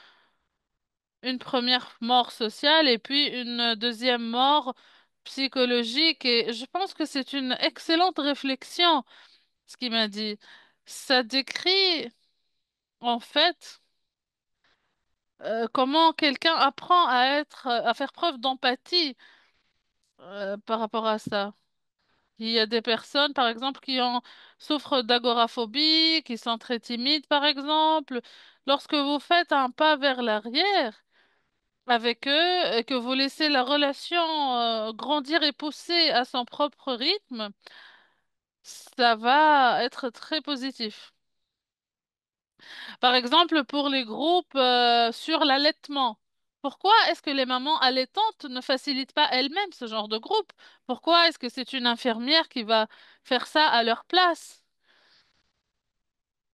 [SPEAKER 2] une première mort sociale et puis une deuxième mort psychologique. Et je pense que c'est une excellente réflexion, ce qu'il m'a dit. Ça décrit, en fait, comment quelqu'un apprend à faire preuve d'empathie par rapport à ça. Il y a des personnes, par exemple, souffrent d'agoraphobie, qui sont très timides, par exemple. Lorsque vous faites un pas vers l'arrière avec eux et que vous laissez la relation grandir et pousser à son propre rythme, ça va être très positif. Par exemple, pour les groupes sur l'allaitement. Pourquoi est-ce que les mamans allaitantes ne facilitent pas elles-mêmes ce genre de groupe? Pourquoi est-ce que c'est une infirmière qui va faire ça à leur place?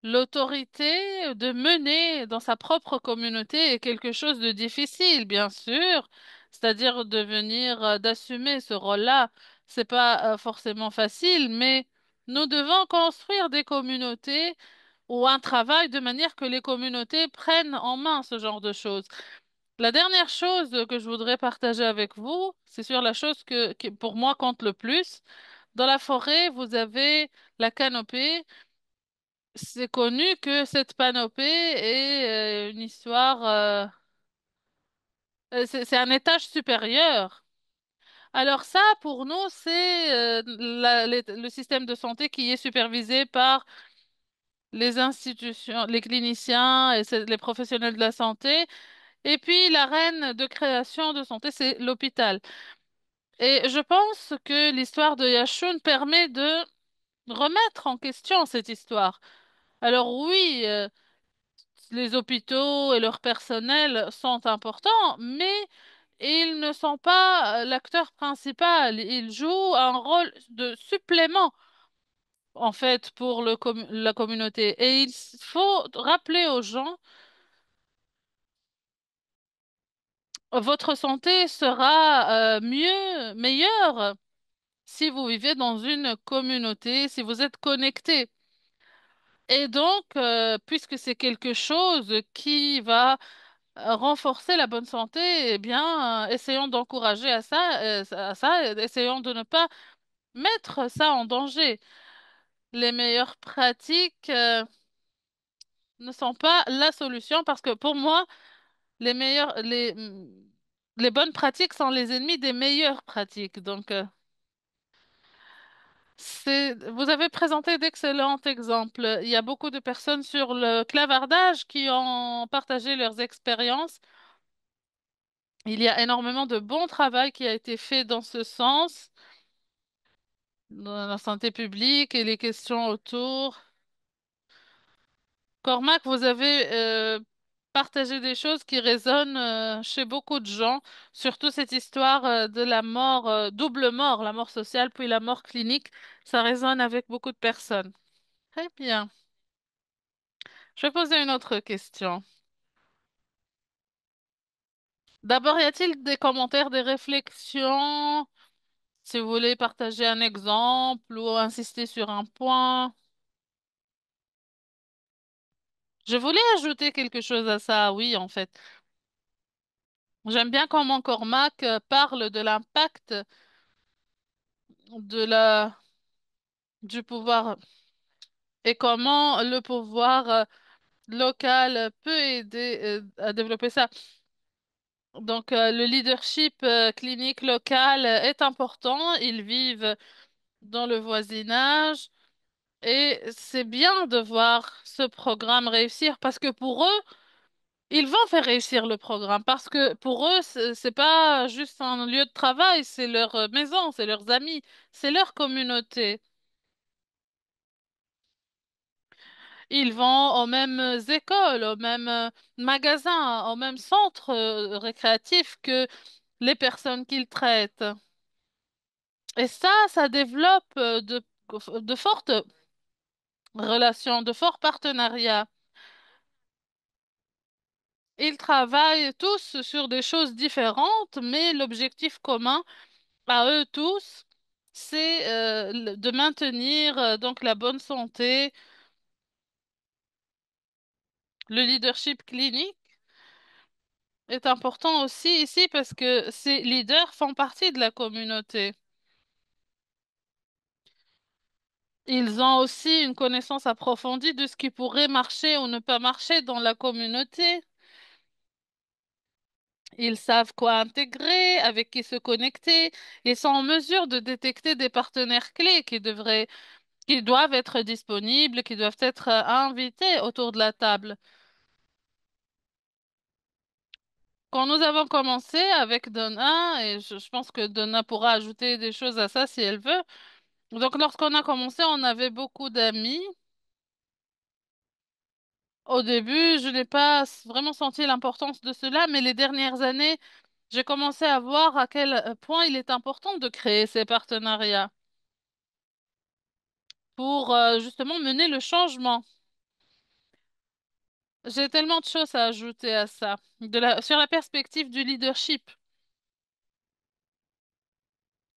[SPEAKER 2] L'autorité de mener dans sa propre communauté est quelque chose de difficile, bien sûr. C'est-à-dire d'assumer ce rôle-là. C'est pas forcément facile, mais nous devons construire des communautés ou un travail de manière que les communautés prennent en main ce genre de choses. La dernière chose que je voudrais partager avec vous, c'est sur la chose qui pour moi compte le plus. Dans la forêt, vous avez la canopée. C'est connu que cette panopée est une histoire, c'est un étage supérieur. Alors ça, pour nous, c'est le système de santé qui est supervisé par les institutions, les cliniciens et les professionnels de la santé. Et puis, la reine de création de santé, c'est l'hôpital. Et je pense que l'histoire de Yashun permet de remettre en question cette histoire. Alors oui, les hôpitaux et leur personnel sont importants, mais ils ne sont pas l'acteur principal. Ils jouent un rôle de supplément, en fait, pour la communauté. Et il faut rappeler aux gens, votre santé sera meilleure si vous vivez dans une communauté, si vous êtes connecté. Et donc, puisque c'est quelque chose qui va renforcer la bonne santé, eh bien, essayons d'encourager à ça, et essayons de ne pas mettre ça en danger. Les meilleures pratiques, ne sont pas la solution parce que pour moi, les bonnes pratiques sont les ennemis des meilleures pratiques. Donc, vous avez présenté d'excellents exemples. Il y a beaucoup de personnes sur le clavardage qui ont partagé leurs expériences. Il y a énormément de bon travail qui a été fait dans ce sens, dans la santé publique et les questions autour. Cormac, vous avez partagé des choses qui résonnent chez beaucoup de gens, surtout cette histoire de la mort, double mort, la mort sociale puis la mort clinique. Ça résonne avec beaucoup de personnes. Très bien. Je vais poser une autre question. D'abord, y a-t-il des commentaires, des réflexions? Si vous voulez partager un exemple ou insister sur un point. Je voulais ajouter quelque chose à ça, oui, en fait. J'aime bien comment Cormac parle de l'impact de du pouvoir et comment le pouvoir local peut aider à développer ça. Donc, le leadership clinique local est important. Ils vivent dans le voisinage et c'est bien de voir ce programme réussir parce que pour eux, ils vont faire réussir le programme parce que pour eux, c'est pas juste un lieu de travail, c'est leur maison, c'est leurs amis, c'est leur communauté. Ils vont aux mêmes écoles, aux mêmes magasins, aux mêmes centres récréatifs que les personnes qu'ils traitent. Et ça développe de fortes relations, de forts partenariats. Ils travaillent tous sur des choses différentes, mais l'objectif commun à eux tous, c'est de maintenir donc la bonne santé, le leadership clinique est important aussi ici parce que ces leaders font partie de la communauté. Ils ont aussi une connaissance approfondie de ce qui pourrait marcher ou ne pas marcher dans la communauté. Ils savent quoi intégrer, avec qui se connecter. Ils sont en mesure de détecter des partenaires clés qui doivent être disponibles, qui doivent être invités autour de la table. Quand nous avons commencé avec Donna, et je pense que Donna pourra ajouter des choses à ça si elle veut. Donc, lorsqu'on a commencé, on avait beaucoup d'amis. Au début, je n'ai pas vraiment senti l'importance de cela, mais les dernières années, j'ai commencé à voir à quel point il est important de créer ces partenariats pour justement mener le changement. J'ai tellement de choses à ajouter à ça. Sur la perspective du leadership,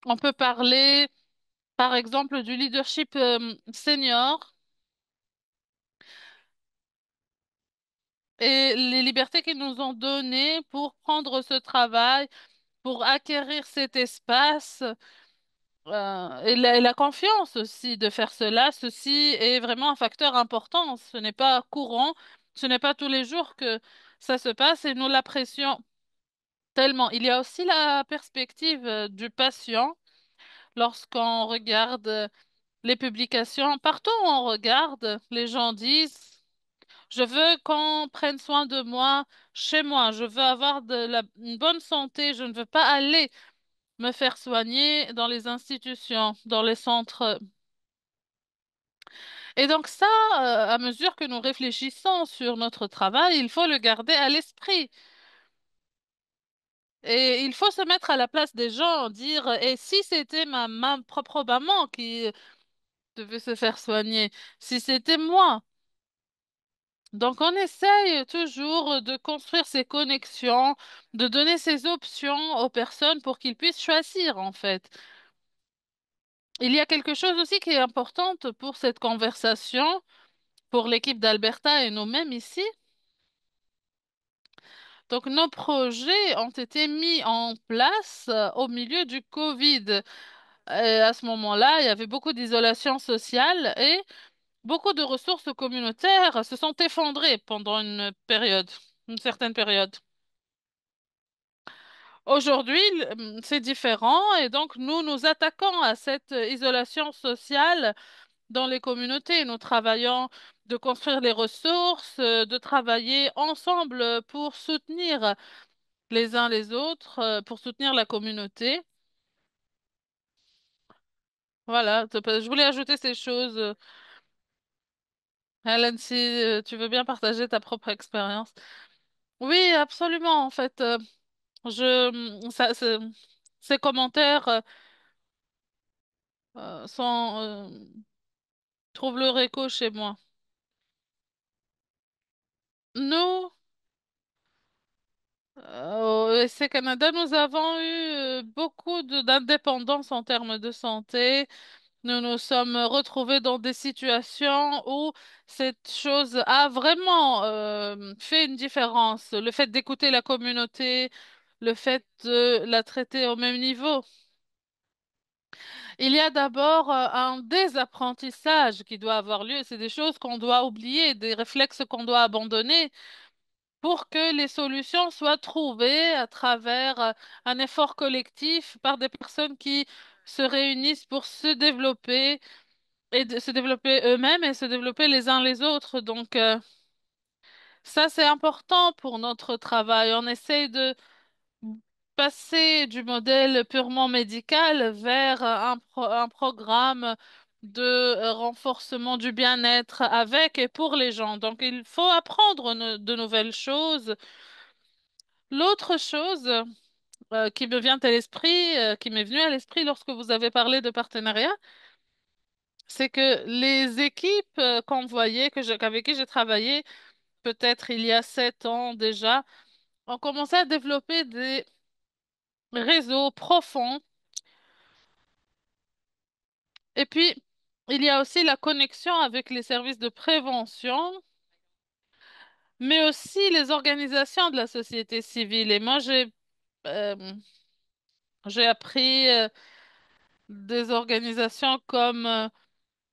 [SPEAKER 2] on peut parler, par exemple, du leadership senior et les libertés qu'ils nous ont données pour prendre ce travail, pour acquérir cet espace, et la confiance aussi de faire cela. Ceci est vraiment un facteur important. Ce n'est pas courant, ce n'est pas tous les jours que ça se passe et nous l'apprécions tellement. Il y a aussi la perspective du patient lorsqu'on regarde les publications. Partout où on regarde, les gens disent, je veux qu'on prenne soin de moi chez moi. Je veux avoir une bonne santé. Je ne veux pas aller me faire soigner dans les institutions, dans les centres. Et donc ça, à mesure que nous réfléchissons sur notre travail, il faut le garder à l'esprit. Et il faut se mettre à la place des gens, dire, et si c'était ma propre maman qui devait se faire soigner, si c'était moi. Donc, on essaye toujours de construire ces connexions, de donner ces options aux personnes pour qu'ils puissent choisir, en fait. Il y a quelque chose aussi qui est important pour cette conversation, pour l'équipe d'Alberta et nous-mêmes ici. Donc, nos projets ont été mis en place au milieu du Covid. À ce moment-là, il y avait beaucoup d'isolation sociale et beaucoup de ressources communautaires se sont effondrées pendant une période, une certaine période. Aujourd'hui, c'est différent et donc nous nous attaquons à cette isolation sociale dans les communautés. Nous travaillons de construire les ressources, de travailler ensemble pour soutenir les uns les autres, pour soutenir la communauté. Voilà, je voulais ajouter ces choses. Hélène, si tu veux bien partager ta propre expérience. Oui, absolument. En fait, ces commentaires trouvent leur écho chez moi. Nous, au ESC Canada, nous avons eu beaucoup d'indépendance en termes de santé. Nous nous sommes retrouvés dans des situations où cette chose a vraiment fait une différence. Le fait d'écouter la communauté, le fait de la traiter au même niveau. Il y a d'abord un désapprentissage qui doit avoir lieu. C'est des choses qu'on doit oublier, des réflexes qu'on doit abandonner pour que les solutions soient trouvées à travers un effort collectif par des personnes qui se réunissent pour se développer et de se développer eux-mêmes et se développer les uns les autres. Donc, ça, c'est important pour notre travail. On essaye de passer du modèle purement médical vers un programme de renforcement du bien-être avec et pour les gens. Donc, il faut apprendre de nouvelles choses. L'autre chose qui me vient à l'esprit, qui m'est venue à l'esprit lorsque vous avez parlé de partenariat, c'est que les équipes qu'on voyait, avec qui j'ai travaillé, peut-être il y a 7 ans déjà, ont commencé à développer des réseaux profonds. Et puis, il y a aussi la connexion avec les services de prévention, mais aussi les organisations de la société civile. Et moi, euh, j'ai appris des organisations comme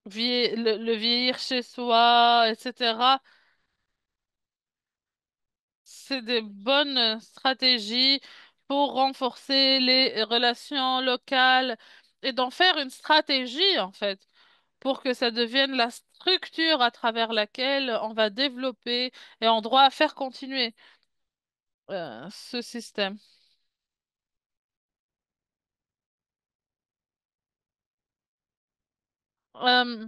[SPEAKER 2] le vieillir chez soi, etc. C'est des bonnes stratégies pour renforcer les relations locales et d'en faire une stratégie, en fait, pour que ça devienne la structure à travers laquelle on va développer et on doit faire continuer ce système. Euh,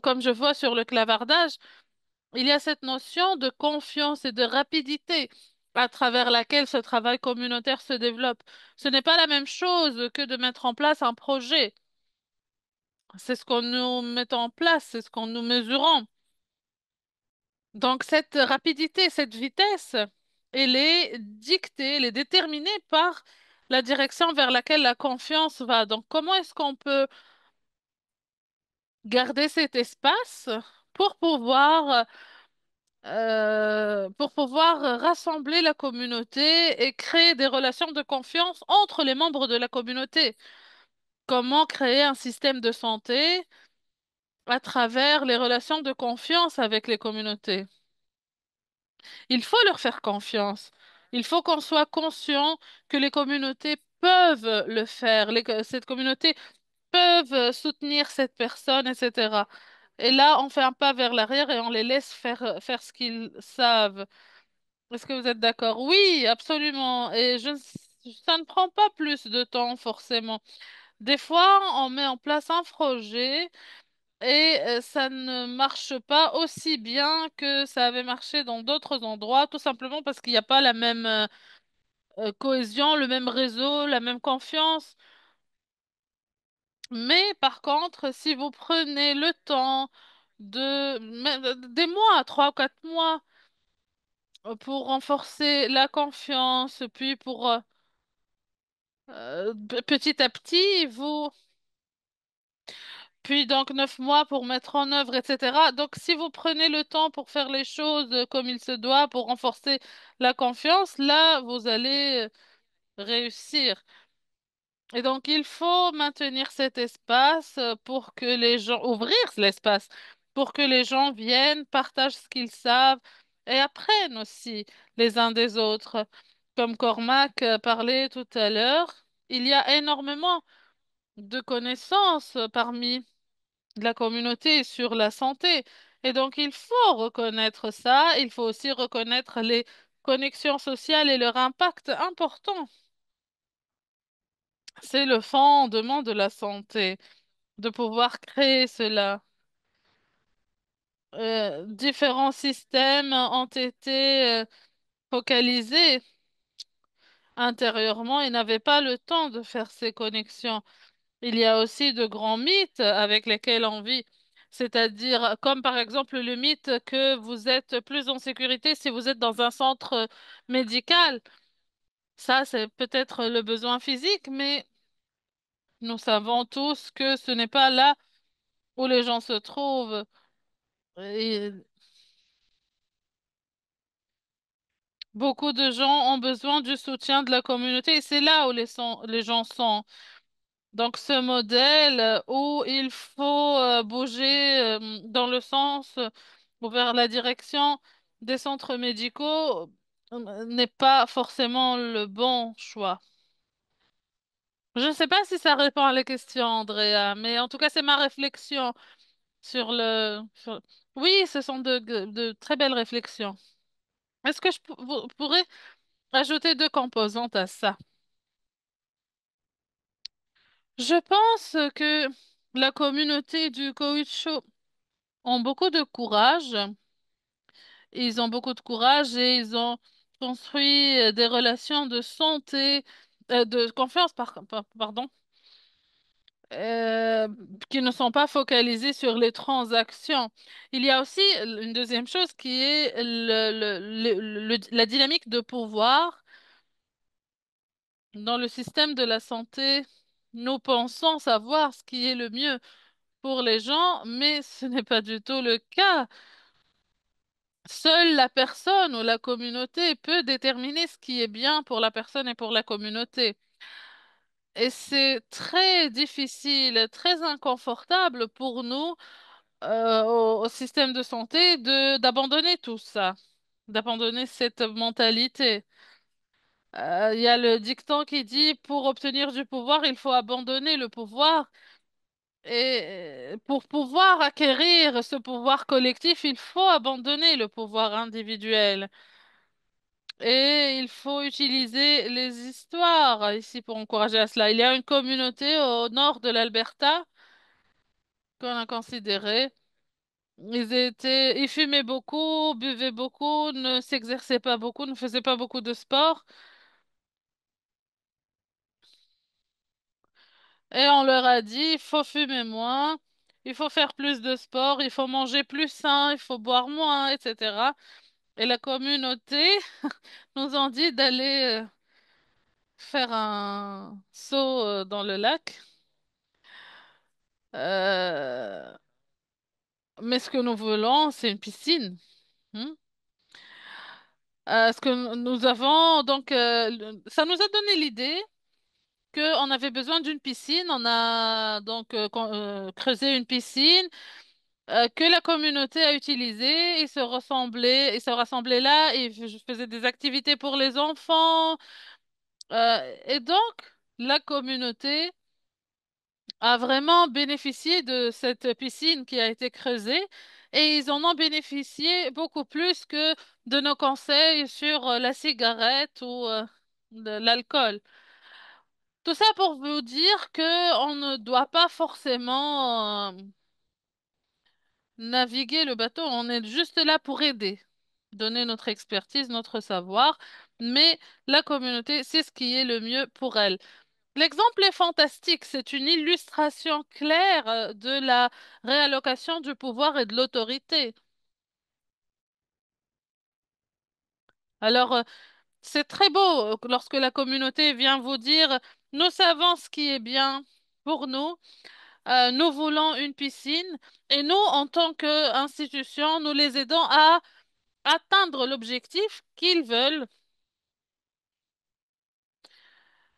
[SPEAKER 2] Comme je vois sur le clavardage, il y a cette notion de confiance et de rapidité à travers laquelle ce travail communautaire se développe. Ce n'est pas la même chose que de mettre en place un projet. C'est ce qu'on nous met en place, c'est ce qu'on nous mesurons. Donc cette rapidité, cette vitesse, elle est dictée, elle est déterminée par la direction vers laquelle la confiance va. Donc comment est-ce qu'on peut garder cet espace pour pouvoir rassembler la communauté et créer des relations de confiance entre les membres de la communauté? Comment créer un système de santé à travers les relations de confiance avec les communautés? Il faut leur faire confiance. Il faut qu'on soit conscient que les communautés peuvent le faire, cette communauté peuvent soutenir cette personne, etc. Et là, on fait un pas vers l'arrière et on les laisse faire ce qu'ils savent. Est-ce que vous êtes d'accord? Oui, absolument. Ça ne prend pas plus de temps, forcément. Des fois, on met en place un projet et ça ne marche pas aussi bien que ça avait marché dans d'autres endroits, tout simplement parce qu'il n'y a pas la même cohésion, le même réseau, la même confiance. Mais par contre, si vous prenez le temps des mois, 3 ou 4 mois, pour renforcer la confiance, puis pour petit à petit, puis donc 9 mois pour mettre en œuvre, etc. Donc si vous prenez le temps pour faire les choses comme il se doit, pour renforcer la confiance, là, vous allez réussir. Et donc, il faut maintenir cet espace pour que les gens, ouvrir l'espace pour que les gens viennent, partagent ce qu'ils savent et apprennent aussi les uns des autres. Comme Cormac parlait tout à l'heure, il y a énormément de connaissances parmi la communauté sur la santé. Et donc, il faut reconnaître ça. Il faut aussi reconnaître les connexions sociales et leur impact important. C'est le fondement de la santé, de pouvoir créer cela. Différents systèmes ont été focalisés intérieurement et n'avaient pas le temps de faire ces connexions. Il y a aussi de grands mythes avec lesquels on vit, c'est-à-dire comme par exemple le mythe que vous êtes plus en sécurité si vous êtes dans un centre médical. Ça, c'est peut-être le besoin physique, mais nous savons tous que ce n'est pas là où les gens se trouvent. Et beaucoup de gens ont besoin du soutien de la communauté et c'est là où les gens sont. Donc, ce modèle où il faut bouger dans le sens ou vers la direction des centres médicaux n'est pas forcément le bon choix. Je ne sais pas si ça répond à la question, Andrea, mais en tout cas, c'est ma réflexion Oui, ce sont de très belles réflexions. Est-ce que vous pourrais ajouter deux composantes à ça? Je pense que la communauté du caoutchouc ont beaucoup de courage. Ils ont beaucoup de courage et ils ont construit des relations de santé, de confiance, pardon, euh, qui ne sont pas focalisées sur les transactions. Il y a aussi une deuxième chose qui est la dynamique de pouvoir dans le système de la santé. Nous pensons savoir ce qui est le mieux pour les gens, mais ce n'est pas du tout le cas. Seule la personne ou la communauté peut déterminer ce qui est bien pour la personne et pour la communauté. Et c'est très difficile, très inconfortable pour nous, au système de santé, d'abandonner tout ça, d'abandonner cette mentalité. Il y a le dicton qui dit, pour obtenir du pouvoir, il faut abandonner le pouvoir. Et pour pouvoir acquérir ce pouvoir collectif, il faut abandonner le pouvoir individuel. Et il faut utiliser les histoires ici pour encourager à cela. Il y a une communauté au nord de l'Alberta qu'on a considérée. Ils fumaient beaucoup, buvaient beaucoup, ne s'exerçaient pas beaucoup, ne faisaient pas beaucoup de sport. Et on leur a dit, il faut fumer moins, il faut faire plus de sport, il faut manger plus sain, il faut boire moins, etc. Et la communauté nous ont dit d'aller faire un saut dans le lac. Euh, mais ce que nous voulons, c'est une piscine. Hmm. Ce que nous avons, donc, ça nous a donné l'idée qu'on avait besoin d'une piscine. On a donc creusé une piscine que la communauté a utilisée. Ils se rassemblaient là et faisaient des activités pour les enfants. Et donc, la communauté a vraiment bénéficié de cette piscine qui a été creusée et ils en ont bénéficié beaucoup plus que de nos conseils sur la cigarette ou de l'alcool. Tout ça pour vous dire que on ne doit pas forcément naviguer le bateau, on est juste là pour aider, donner notre expertise, notre savoir, mais la communauté, c'est ce qui est le mieux pour elle. L'exemple est fantastique. C'est une illustration claire de la réallocation du pouvoir et de l'autorité. Alors, c'est très beau lorsque la communauté vient vous dire, nous savons ce qui est bien pour nous, nous voulons une piscine et nous, en tant qu'institution, nous les aidons à atteindre l'objectif qu'ils veulent.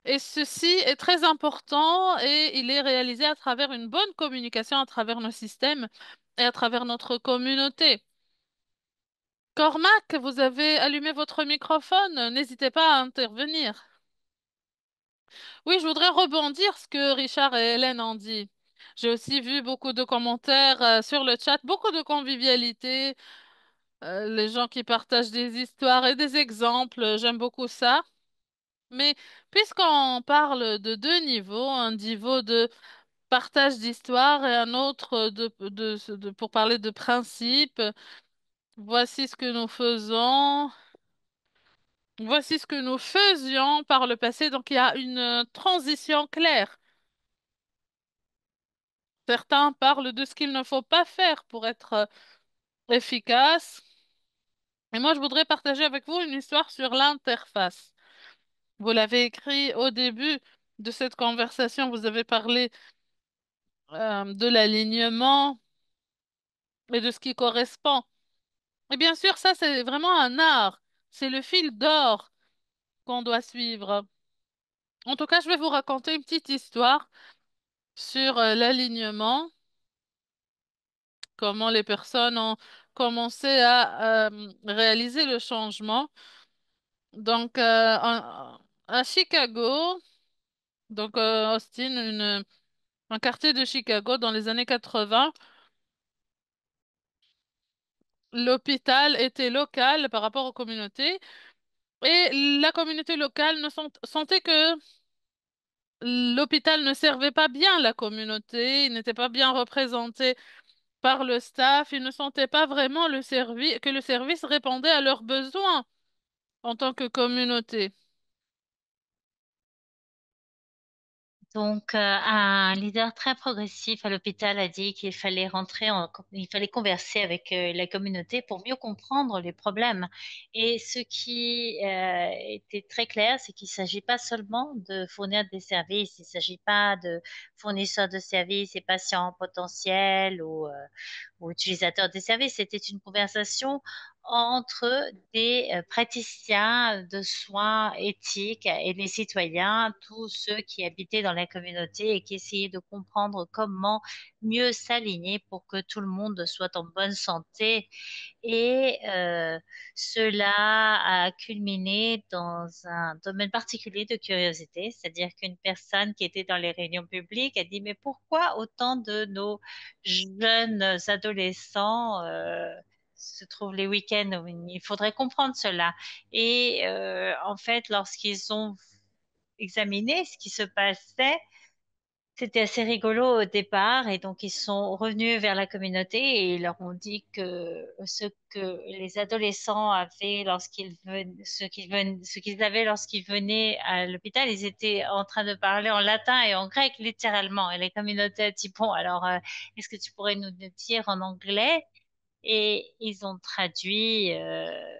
[SPEAKER 2] Et ceci est très important et il est réalisé à travers une bonne communication à travers nos systèmes et à travers notre communauté. Cormac, vous avez allumé votre microphone, n'hésitez pas à intervenir. Oui, je voudrais rebondir ce que Richard et Hélène ont dit. J'ai aussi vu beaucoup de commentaires sur le chat, beaucoup de convivialité, les gens qui partagent des histoires et des exemples, j'aime beaucoup ça. Mais puisqu'on parle de deux niveaux, un niveau de partage d'histoire et un autre pour parler de principes, voici ce que nous faisons. Voici ce que nous faisions par le passé. Donc, il y a une transition claire. Certains parlent de ce qu'il ne faut pas faire pour être efficace. Et moi, je voudrais partager avec vous une histoire sur l'interface. Vous l'avez écrit au début de cette conversation. Vous avez parlé de l'alignement et de ce qui correspond. Et bien sûr, ça, c'est vraiment un art. C'est le fil d'or qu'on doit suivre. En tout cas, je vais vous raconter une petite histoire sur l'alignement, comment les personnes ont commencé à réaliser le changement. Donc, à Chicago, donc Austin, un quartier de Chicago dans les années 80, l'hôpital était local par rapport aux communautés et la communauté locale ne sentait que l'hôpital ne servait pas bien la communauté, il n'était pas bien représenté par le staff, ils ne sentaient pas vraiment que le service répondait à leurs besoins en tant que communauté.
[SPEAKER 1] Donc, un leader très progressif à l'hôpital a dit qu'il fallait il fallait converser avec la communauté pour mieux comprendre les problèmes. Et ce qui était très clair, c'est qu'il ne s'agit pas seulement de fournir des services, il ne s'agit pas de fournisseurs de services et patients potentiels ou utilisateurs des services. C'était une conversation entre des praticiens de soins éthiques et les citoyens, tous ceux qui habitaient dans la communauté et qui essayaient de comprendre comment mieux s'aligner pour que tout le monde soit en bonne santé. Et cela a culminé dans un domaine particulier de curiosité, c'est-à-dire qu'une personne qui était dans les réunions publiques a dit, mais pourquoi autant de nos jeunes adolescents se trouvent les week-ends? Il faudrait comprendre cela. Et en fait, lorsqu'ils ont examiné ce qui se passait, c'était assez rigolo au départ et donc ils sont revenus vers la communauté et ils leur ont dit que ce que les adolescents avaient ce qu'ils avaient lorsqu'ils venaient à l'hôpital, ils étaient en train de parler en latin et en grec littéralement. Et les communautés ont dit, bon, alors est-ce que tu pourrais nous le dire en anglais? Et ils ont traduit,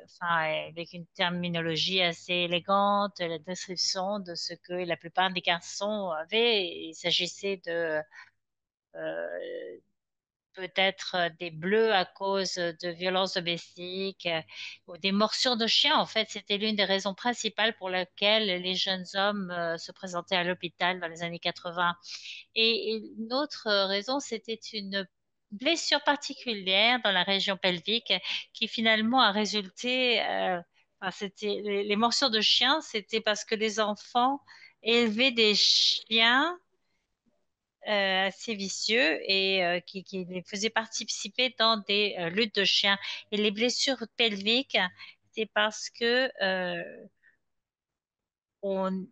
[SPEAKER 1] enfin, avec une terminologie assez élégante, la description de ce que la plupart des garçons avaient. Il s'agissait de peut-être des bleus à cause de violences domestiques ou des morsures de chiens. En fait, c'était l'une des raisons principales pour lesquelles les jeunes hommes se présentaient à l'hôpital dans les années 80. Et une autre raison, c'était une blessure particulière dans la région pelvique qui finalement a résulté, enfin, c'était les morsures de chiens, c'était parce que les enfants élevaient des chiens assez vicieux et qui les faisait participer dans des luttes de chiens. Et les blessures pelviques, c'est parce que on,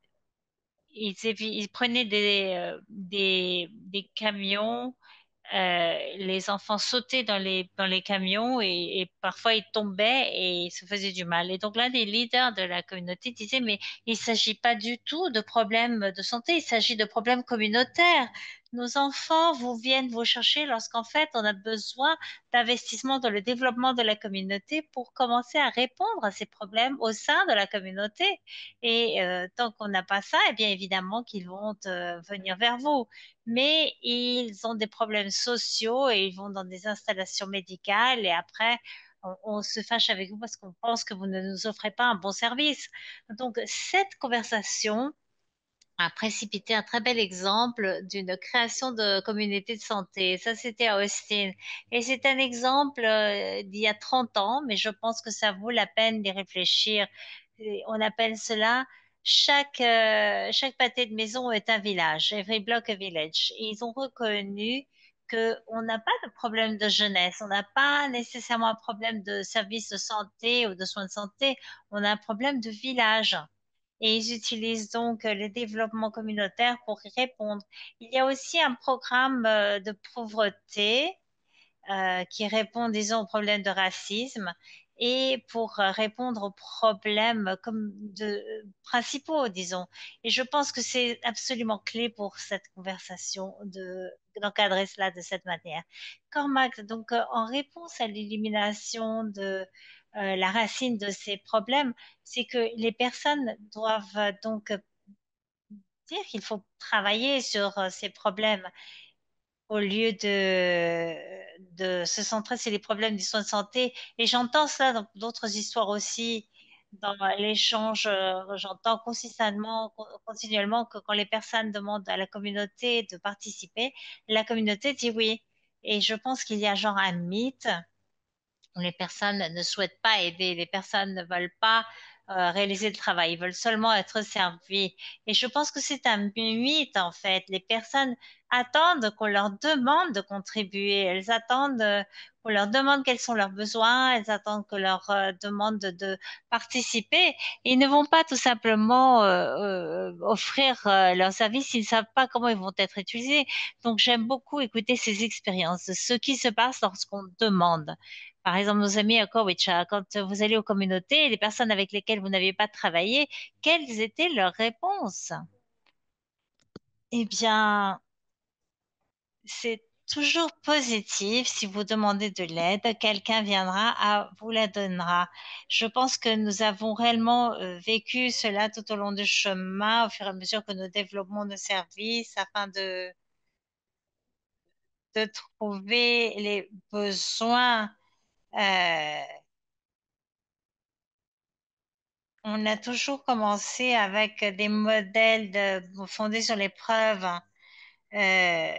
[SPEAKER 1] ils prenaient des camions, les enfants sautaient dans les camions et parfois ils tombaient et ils se faisaient du mal. Et donc l'un des leaders de la communauté disait, mais il ne s'agit pas du tout de problèmes de santé, il s'agit de problèmes communautaires. Nos enfants viennent vous chercher lorsqu'en fait on a besoin d'investissement dans le développement de la communauté pour commencer à répondre à ces problèmes au sein de la communauté. Et tant qu'on n'a pas ça, eh bien évidemment qu'ils vont venir vers vous. Mais ils ont des problèmes sociaux et ils vont dans des installations médicales et après, on se fâche avec vous parce qu'on pense que vous ne nous offrez pas un bon service. Donc, cette conversation a précipité un très bel exemple d'une création de communauté de santé. Ça, c'était à Austin. Et c'est un exemple d'il y a 30 ans, mais je pense que ça vaut la peine d'y réfléchir. Et on appelle cela chaque pâté de maison est un village, every block a village. Et ils ont reconnu qu'on n'a pas de problème de jeunesse, on n'a pas nécessairement un problème de service de santé ou de soins de santé, on a un problème de village et ils utilisent donc le développement communautaire pour y répondre. Il y a aussi un programme de pauvreté qui répond, disons, aux problèmes de racisme et pour répondre aux problèmes comme principaux, disons. Et je pense que c'est absolument clé pour cette conversation d'encadrer cela de cette manière. Cormac, donc, en réponse à l'élimination de la racine de ces problèmes, c'est que les personnes doivent donc dire qu'il faut travailler sur ces problèmes au lieu de se centrer sur les problèmes des soins de santé. Et j'entends cela dans d'autres histoires aussi, dans l'échange, j'entends continuellement que quand les personnes demandent à la communauté de participer, la communauté dit oui. Et je pense qu'il y a genre un mythe les personnes ne souhaitent pas aider, les personnes ne veulent pas réaliser le travail, ils veulent seulement être servies. Et je pense que c'est un mythe en fait. Les personnes attendent qu'on leur demande de contribuer, elles attendent qu'on leur demande quels sont leurs besoins, elles attendent qu'on leur demande de participer. Ils ne vont pas tout simplement offrir leurs services s'ils ne savent pas comment ils vont être utilisés. Donc j'aime beaucoup écouter ces expériences, de ce qui se passe lorsqu'on demande. Par exemple, nos amis à Corwich, quand vous allez aux communautés, les personnes avec lesquelles vous n'aviez pas travaillé, quelles étaient leurs réponses? Eh bien, c'est toujours positif. Si vous demandez de l'aide, quelqu'un viendra, vous la donnera. Je pense que nous avons réellement vécu cela tout au long du chemin, au fur et à mesure que nous développons nos services, afin de trouver les besoins. Euh, On a toujours commencé avec des modèles fondés sur les preuves. Euh,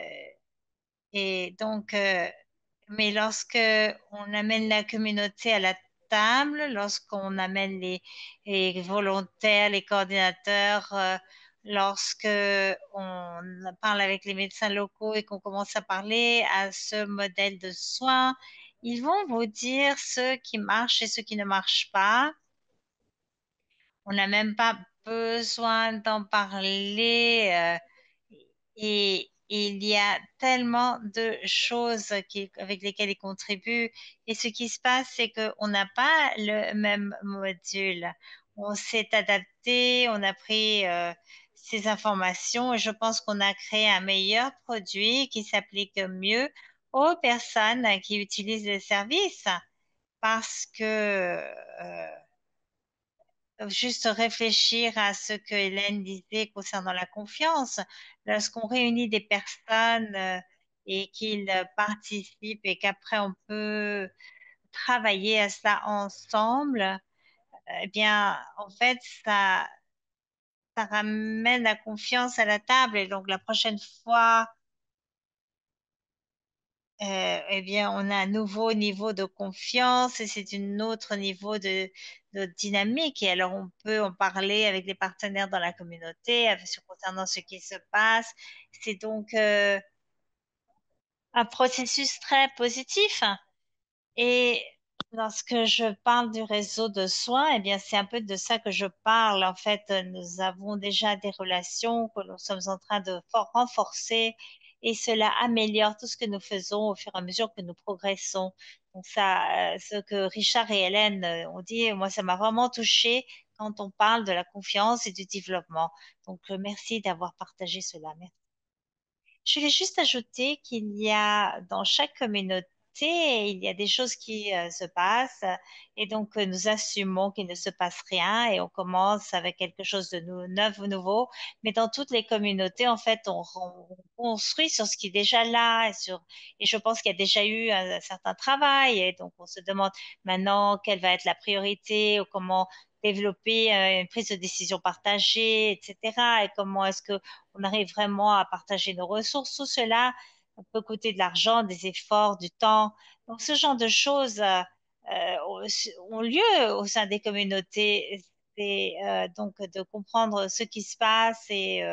[SPEAKER 1] et donc, mais lorsque on amène la communauté à la table, lorsqu'on amène les volontaires, les coordinateurs, lorsque on parle avec les médecins locaux et qu'on commence à parler à ce modèle de soins, ils vont vous dire ce qui marche et ce qui ne marche pas. On n'a même pas besoin d'en parler. Et il y a tellement de choses avec lesquelles ils contribuent. Et ce qui se passe, c'est qu'on n'a pas le même module. On s'est adapté, on a pris ces informations et je pense qu'on a créé un meilleur produit qui s'applique mieux aux personnes qui utilisent les services parce que juste réfléchir à ce que Hélène disait concernant la confiance. Lorsqu'on réunit des personnes et qu'ils participent et qu'après on peut travailler à cela ensemble, eh bien, en fait, ça ramène la confiance à la table. Et donc, la prochaine fois, eh bien, on a un nouveau niveau de confiance et c'est un autre niveau de dynamique. Et alors, on peut en parler avec les partenaires dans la communauté concernant ce qui se passe. C'est donc un processus très positif. Et lorsque je parle du réseau de soins, eh bien, c'est un peu de ça que je parle. En fait, nous avons déjà des relations que nous sommes en train de renforcer et cela améliore tout ce que nous faisons au fur et à mesure que nous progressons. Donc ça, ce que Richard et Hélène ont dit, moi, ça m'a vraiment touchée quand on parle de la confiance et du développement. Donc, merci d'avoir partagé cela. Merci. Je voulais juste ajouter qu'il y a dans chaque communauté, il y a des choses qui se passent et donc nous assumons qu'il ne se passe rien et on commence avec quelque chose de neuf ou nouveau. Mais dans toutes les communautés, en fait, on construit sur ce qui est déjà là et je pense qu'il y a déjà eu un certain travail et donc on se demande maintenant quelle va être la priorité ou comment développer une prise de décision partagée, etc. Et comment est-ce que on arrive vraiment à partager nos ressources. Tout cela peut coûter de l'argent, des efforts, du temps. Donc, ce genre de choses ont lieu au sein des communautés. C'est donc de comprendre ce qui se passe et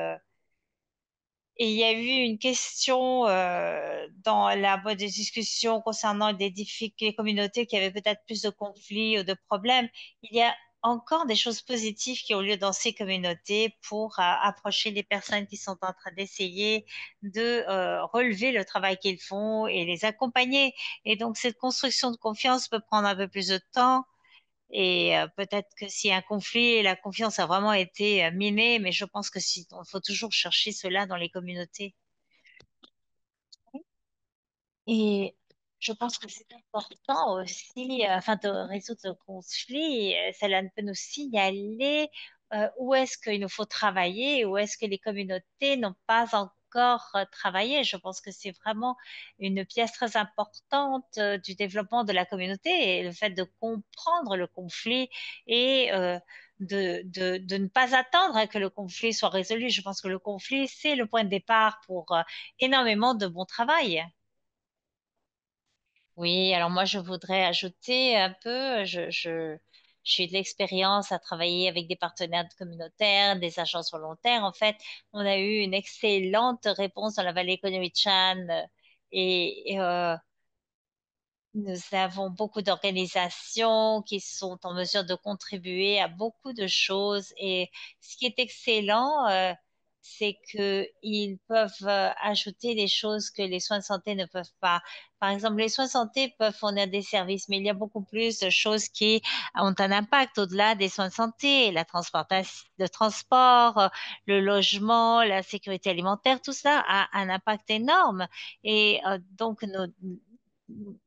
[SPEAKER 1] il y a eu une question dans la boîte de discussion concernant les communautés qui avaient peut-être plus de conflits ou de problèmes. Il y a encore des choses positives qui ont lieu dans ces communautés pour approcher les personnes qui sont en train d'essayer de relever le travail qu'ils font et les accompagner. Et donc, cette construction de confiance peut prendre un peu plus de temps. Et peut-être que s'il y a un conflit, la confiance a vraiment été minée, mais je pense que si, il faut toujours chercher cela dans les communautés. Et je pense que c'est important aussi, afin de résoudre le conflit, cela peut nous signaler où est-ce qu'il nous faut travailler, où est-ce que les communautés n'ont pas encore travaillé. Je pense que c'est vraiment une pièce très importante du développement de la communauté et le fait de comprendre le conflit et de ne pas attendre à que le conflit soit résolu. Je pense que le conflit, c'est le point de départ pour énormément de bon travail. Oui, alors moi je voudrais ajouter un peu, j'ai de l'expérience à travailler avec des partenaires communautaires, des agences volontaires. En fait, on a eu une excellente réponse dans la vallée Konomi-chan et nous avons beaucoup d'organisations qui sont en mesure de contribuer à beaucoup de choses et ce qui est excellent, c'est que ils peuvent ajouter des choses que les soins de santé ne peuvent pas. Par exemple, les soins de santé peuvent fournir des services, mais il y a beaucoup plus de choses qui ont un impact au-delà des soins de santé, la transportation, le transport, le logement, la sécurité alimentaire, tout ça a un impact énorme. Et donc,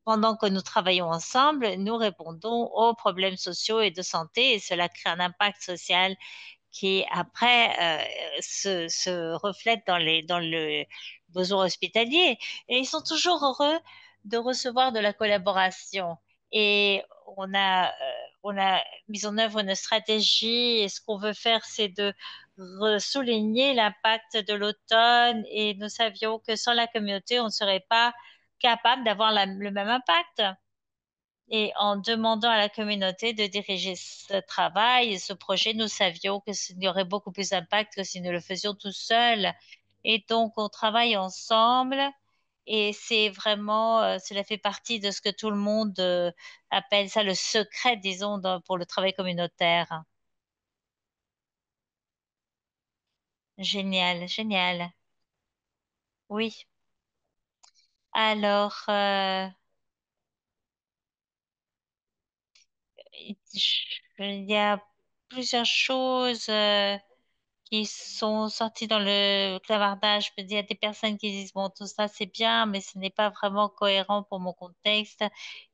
[SPEAKER 1] pendant que nous travaillons ensemble, nous répondons aux problèmes sociaux et de santé et cela crée un impact social qui après se reflète dans le besoin hospitalier. Et ils sont toujours heureux de recevoir de la collaboration. Et on a mis en œuvre une stratégie et ce qu'on veut faire, c'est de souligner l'impact de l'automne et nous savions que sans la communauté, on ne serait pas capable d'avoir le même impact. Et en demandant à la communauté de diriger ce travail et ce projet, nous savions que qu'il y aurait beaucoup plus d'impact que si nous le faisions tout seuls. Et donc, on travaille ensemble et c'est vraiment, cela fait partie de ce que tout le monde appelle ça le secret, disons, pour le travail communautaire. Génial, génial. Oui. Alors, il y a plusieurs choses. Qui sont sortis dans le clavardage. Je peux dire, il y a des personnes qui disent, bon, tout ça c'est bien, mais ce n'est pas vraiment cohérent pour mon contexte.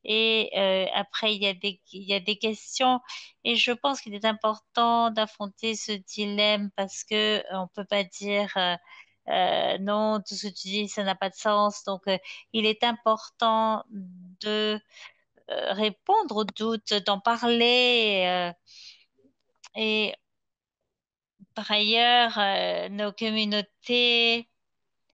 [SPEAKER 1] Et après, il y a des questions. Et je pense qu'il est important d'affronter ce dilemme parce que on peut pas dire, non, tout ce que tu dis, ça n'a pas de sens. Donc, il est important de répondre aux doutes, d'en parler. Et par ailleurs, nos communautés